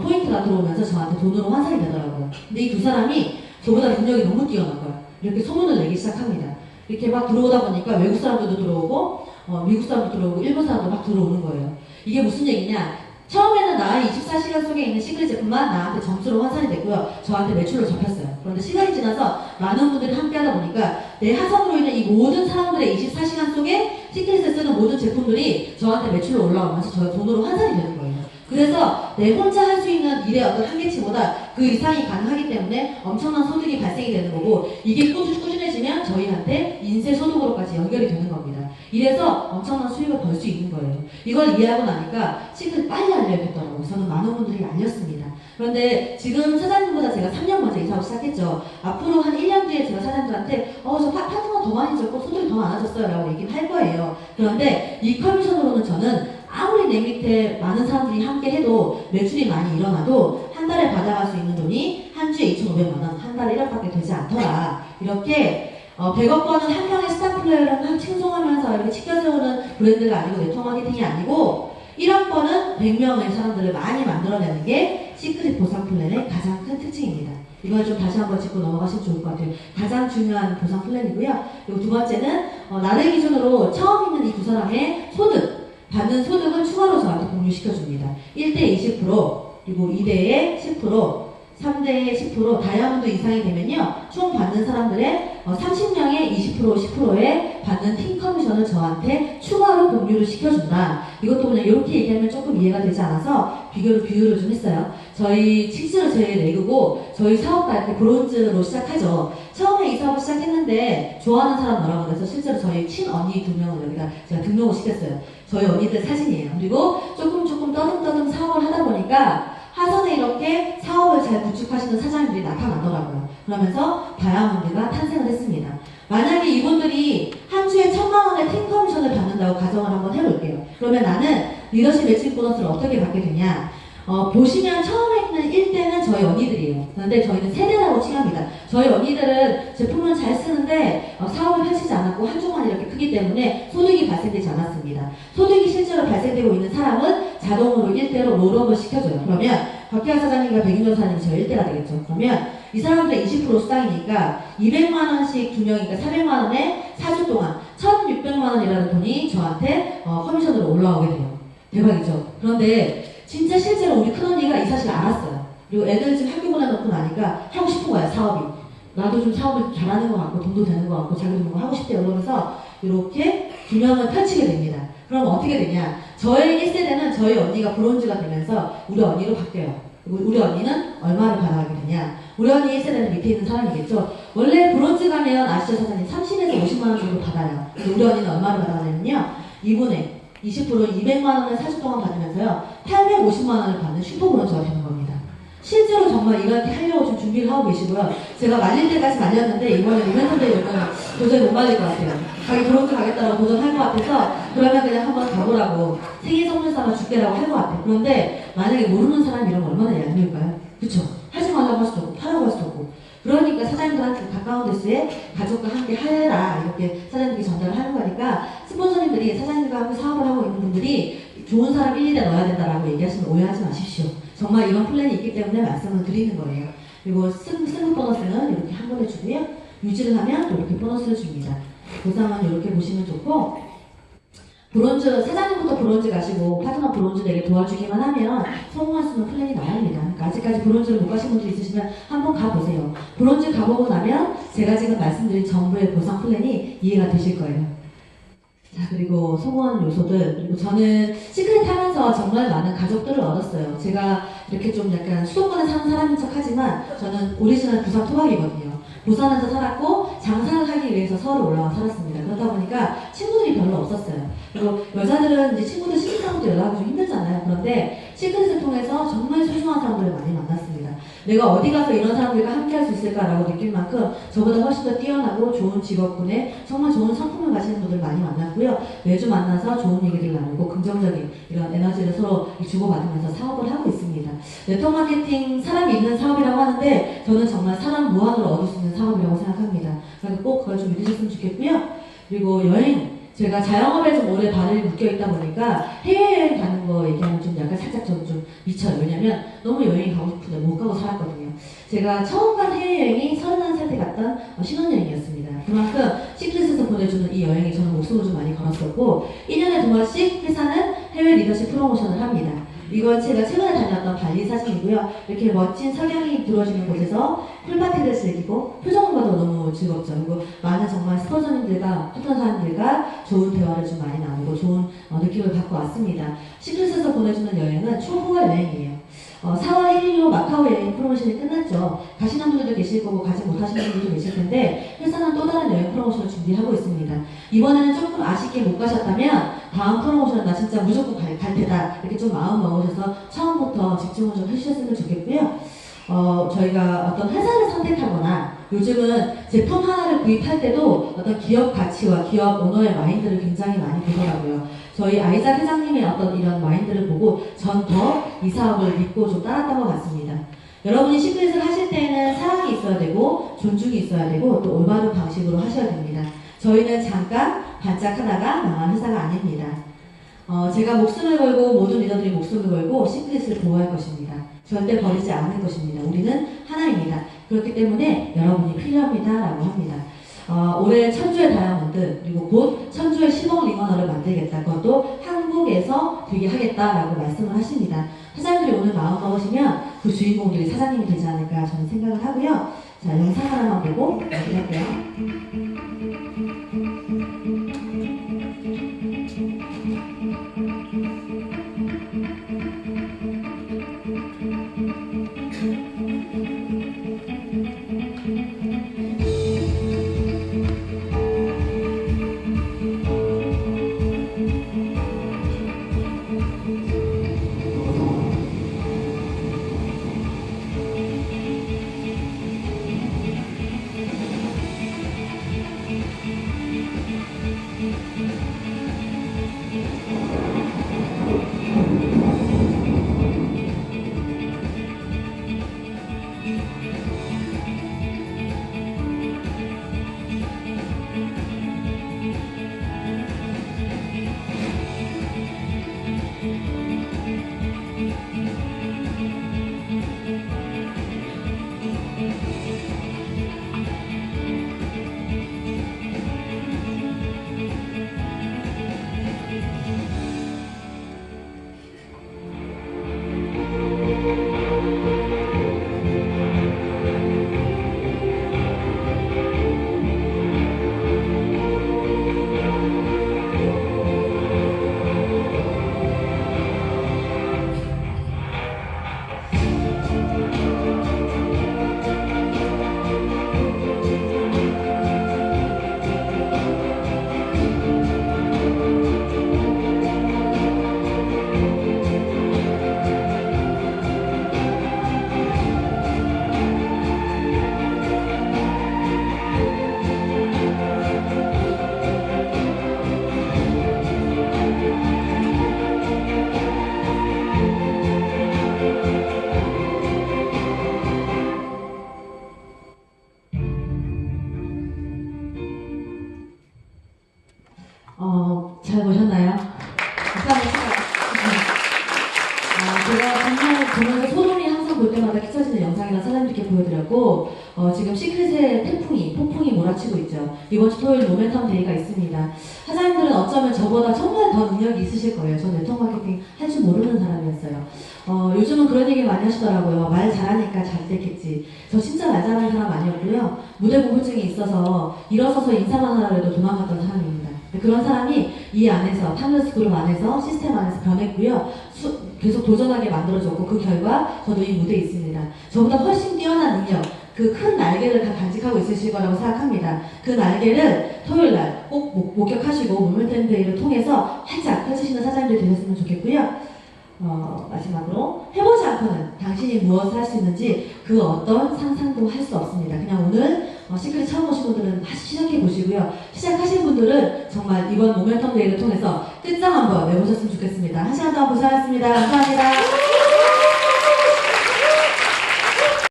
포인트가 들어오면서 저한테 돈으로 환산이 되더라고요. 근데 이 두 사람이 저보다 능력이 너무 뛰어난 거예요. 이렇게 소문을 내기 시작합니다. 이렇게 막 들어오다 보니까 외국 사람들도 들어오고 미국 사람도 들어오고 일본 사람도 막 들어오는 거예요. 이게 무슨 얘기냐? 처음에는 나의 24시간 속에 있는 시크릿 제품만 나한테 점수로 환산이 됐고요. 저한테 매출로 잡혔어요. 그런데 시간이 지나서 많은 분들이 함께 하다 보니까 내 하성으로 인해 이 모든 사람들의 24시간 속에 시크릿을 쓰는 모든 제품들이 저한테 매출로 올라오면서 저 돈으로 환산이 되는 거예요. 그래서 내 혼자 할 수 있는 일의 어떤 한계치보다 그 이상이 가능하기 때문에 엄청난 소득이 발생이 되는 거고 이게 꾸준해지면 저희한테 인쇄 소득으로까지 연결이 되는 겁니다. 이래서 엄청난 수익을 벌 수 있는 거예요. 이걸 이해하고 나니까 시크릿 빨리 알려야겠더라고요. 저는 많은 분들이 알렸습니다. 그런데 지금 사장님보다 제가 3년 먼저 이 사업 시작했죠. 앞으로 한 1년 뒤에 제가 사장님들한테 저 파트너 더 많이 줬고 소득이 더 많아졌어요 라고 얘기를 할 거예요. 그런데 이 커미션으로는 저는 아무리 내 밑에 많은 사람들이 함께 해도 매출이 많이 일어나도 한 달에 받아갈 수 있는 돈이 한 주에 2,500만 원, 한 달에 1억밖에 되지 않더라. 이렇게 100억 버는 한 명의 스타 플레이어를 칭송하면서 이렇게 치켜 세우는 브랜드가 아니고 네트워크 마케팅이 아니고 1억 버는 100명의 사람들을 많이 만들어내는 게 시크릿 보상 플랜의 가장 큰 특징입니다. 이걸 좀 다시 한번 짚고 넘어가시면 좋을 것 같아요. 가장 중요한 보상 플랜이고요. 그리고 두 번째는 나를 기준으로 처음 있는 이 두 사람의 받는 소득을 추가로 저한테 공유시켜줍니다. 1대에 20%, 그리고 2대에 10%, 3대에 10%, 다이아몬드 이상이 되면요. 총 받는 사람들의 30명의 20%, 10%에 받는 팀 커미션을 저한테 추가로 공유를 시켜준다. 이것도 그냥 이렇게 얘기하면 조금 이해가 되지 않아서 비교를 좀 했어요. 실제로 저희 레그고 저희 사업가 이렇게 브론즈로 시작하죠. 처음에 이 사업을 시작했는데 좋아하는 사람 뭐라고 그래서 실제로 저희 친언니 2명을 여기다 제가 등록을 시켰어요. 저희 언니들 사진이에요. 그리고 조금 떠듬떠듬 사업을 하다 보니까 하선에 이렇게 사업을 잘 구축하시는 사장님들이 나타나더라고요. 그러면서 다이아몬드가 탄생을 했습니다. 만약에 이분들이 한 주에 1,000만 원의 팀 커미션을 받는다고 가정을 한번 해볼게요. 그러면 나는 리더십 매칭 보너스를 어떻게 받게 되냐? 보시면 처음에 있는 1대는 저희 언니들이에요. 그런데 저희는 세대라고 칭합니다. 저희 언니들은 제품을 잘 쓰는데 사업을 펼치지 않았고 한쪽만 이렇게 크기 때문에 소득이 발생되지 않았습니다. 소득이 실제로 발생되고 있는 사람은 자동으로 1대로 롤업을 시켜줘요. 그러면 박희아 사장님과 백윤정 사장님이 저희 1대가 되겠죠. 그러면 이 사람들의 20% 수당이니까 200만 원씩 두 명이니까 400만 원에 4주 동안 1,600만 원이라는 돈이 저한테 커미션으로 올라오게 돼요. 대박이죠. 그런데 진짜 실제로 우리 큰언니가 이 사실을 알았어요. 그리고 애들 지금 학교 보내놓고 나니까 하고 싶은 거야, 사업이. 나도 좀 사업을 잘하는 것 같고 돈도 되는 것 같고 자기도 뭔가 하고 싶대요. 그러면서 이렇게 두 명을 펼치게 됩니다. 그럼 어떻게 되냐? 저의 1세대는 저희 언니가 브론즈가 되면서 우리 언니로 바뀌어요. 그리고 우리 언니는 얼마를 받아가게 되냐? 우리 언니 1세대는 밑에 있는 사람이겠죠? 원래 브론즈 가면 아시죠 사장님? 30에서 50만 원 정도 받아요. 근데 우리 언니는 얼마를 받아가냐면요. 2분의 20% 200만 원을 4주 동안 받으면서요. 850만 원을 받는 슈퍼 브론즈가 되는 겁니다. 실제로 정말 이렇게 하려고 좀 준비를 하고 계시고요. 제가 말릴 때까지 말렸는데 이번에 이벤트인데 이러면 도저히 못 말릴 것 같아요. 자기 브론즈 가겠다고 도전할 것 같아서 그러면 그냥 한번 가보라고 생일 선물 삼아 줄게라고 할 것 같아요. 그런데 만약에 모르는 사람이 이러면 얼마나 얄미울까요? 그쵸? 하지 말라고 할 수도 없고 하라고 할 수도 없고 그러니까 사장님들한테 가까운 데스에 가족과 함께 하라 이렇게 사장님께 전달을 하는 거니까 스폰서님들이 사장님과 함께 사업을 하고 있는 분들이 좋은 사람 1, 2대 넣어야 된다라고 얘기하시면 오해하지 마십시오. 정말 이런 플랜이 있기 때문에 말씀을 드리는 거예요. 그리고 승급 보너스는 이렇게 한 번에 주고요. 유지를 하면 또 이렇게 보너스를 줍니다. 보상은 이렇게 보시면 좋고 브론즈, 사장님부터 브론즈 가시고 파트너 브론즈에게 도와주기만 하면 성공할 수 있는 플랜이 나옵니다. 그러니까 아직까지 브론즈를 못 가신 분들 있으시면 한번 가보세요. 브론즈 가보고 나면 제가 지금 말씀드린 정부의 보상 플랜이 이해가 되실 거예요. 자, 그리고 성공하는 요소들. 그리고 저는 시크릿 하면서 정말 많은 가족들을 얻었어요. 제가 이렇게 좀 약간 수도권에 사는 사람인 척 하지만 저는 오리지널 부산 토박이거든요. 부산에서 살았고 장사를 하기 위해서 서울 올라와 살았습니다. 그러다 보니까 친구들이 별로 없었어요. 그리고 여자들은 이제 친구들 신입사원도 연락하기 좀 힘들잖아요. 그런데 시크릿을 통해서 정말 소중한 사람들을 많이 만났습니다. 내가 어디 가서 이런 사람들과 함께 할 수 있을까라고 느낄 만큼 저보다 훨씬 더 뛰어나고 좋은 직업군에 정말 좋은 성품을 가지는 분들 많이 만났고요. 매주 만나서 좋은 얘기를 나누고 긍정적인 이런 에너지를 서로 주고받으면서 사업을 하고 있습니다. 네트워크 마케팅 사람이 있는 사업이라고 하는데 저는 정말 사람 무한으로 얻을 수 있는 사업이라고 생각합니다. 그래서 꼭 그걸 좀 믿으셨으면 좋겠고요. 그리고 여행, 제가 자영업에 좀 오래 발을 묶여있다 보니까 해외여행 가는 거 얘기하면 좀 약간 살짝 좀 미쳐요. 왜냐면 너무 여행이 가고 싶은데 못 가고 살았거든요. 제가 처음 간 해외여행이 31살 때 갔던 신혼여행이었습니다. 그만큼 시크릿에서 보내주는 이 여행에 저는 목숨을 좀 많이 걸었었고 1년에 2번씩 회사는 해외 리더십 프로모션을 합니다. 이건 제가 최근에 다녔던 발리 사진이고요. 이렇게 멋진 석양이 들어오시는 곳에서 풀파티를 즐기고 표정을 봐도 너무 즐겁죠. 그리고 많은 정말 스폰서님들과 파트너사님들과 좋은 대화를 좀 많이 나누고 좋은 느낌을 받고 왔습니다. 시크릿에서 보내주는 여행은 초호화 여행이에요. 4월 1일로 마카오 여행 프로모션이 끝났죠. 가시는 분들도 계실 거고 가지 못하시는 분들도 계실 텐데 회사는 또 다른 여행 프로모션을 준비하고 있습니다. 이번에는 조금 아쉽게 못 가셨다면 다음 프로모션은 나 진짜 무조건 갈 테다 이렇게 좀 마음 먹으셔서 처음부터 집중을 좀 해주셨으면 좋겠고요. 저희가 어떤 회사를 선택하거나 요즘은 제품 하나를 구입할 때도 어떤 기업 가치와 기업 오너의 마인드를 굉장히 많이 보더라고요. 저희 아이작 회장님의 어떤 이런 마인드를 보고 전 더 이 사업을 믿고 좀 따랐던 것 같습니다. 여러분이 시크릿을 하실 때에는 사랑이 있어야 되고 존중이 있어야 되고 또 올바른 방식으로 하셔야 됩니다. 저희는 잠깐 반짝하다가 망한 회사가 아닙니다. 제가 목숨을 걸고 모든 리더들이 목숨을 걸고 시크릿을 보호할 것입니다. 절대 버리지 않을 것입니다. 우리는 하나입니다. 그렇기 때문에 여러분이 필요합니다. 라고 합니다. 올해 천주의 다이아몬드 그리고 곧 천주의 10억 링언어를 만들겠다. 그것도 한국에서 되게 하겠다라고 말씀을 하십니다. 사장님들이 오늘 마음 먹으시면 그 주인공들이 사장님이 되지 않을까 저는 생각을 하고요. 자, 영상 하나만 보고 마무리할게요. 잘 보셨나요? 제가 정말 보면서 소름이 항상 볼 때마다 끼쳐지는 영상이라 사장님께 보여드렸고, 지금 시크릿의 폭풍이 몰아치고 있죠. 이번 주 토요일 모멘텀 데이가 있습니다. 사장님들은 어쩌면 저보다 정말 더 능력이 있으실 거예요. 저 네트워크 마케팅 할 줄 모르는 사람이었어요. 요즘은 그런 얘기 많이 하시더라고요. 말 잘하니까 잘 됐겠지. 저 진짜 말 잘하는 사람 아니었고요. 무대 공포증이 있어서 일어서서 인사만 하라고 해도 도망갔던 사람입니다. 그런 사람이 이 안에서, 타임레스 그룹 안에서, 시스템 안에서 변했고요. 계속 도전하게 만들어줬고, 그 결과 저도 이 무대에 있습니다. 저보다 훨씬 뛰어난 능력, 그 큰 날개를 다 간직하고 있으실 거라고 생각합니다. 그 날개를 토요일날 꼭 목격하시고 모멘텀 데이를 통해서 활짝 펼치시는 사장님들 되셨으면 좋겠고요. 마지막으로 해보지 않고는 당신이 무엇을 할 수 있는지 그 어떤 상상도 할 수 없습니다. 그냥 오늘 시크릿 처음 오신 분들은 다시 시작해 보시고요. 시작하신 분들은 정말 이번 모멘텀 데이를 통해서 끝장 한번 내보셨으면 좋겠습니다. 한 시간 동안 고생하셨습니다. 감사합니다.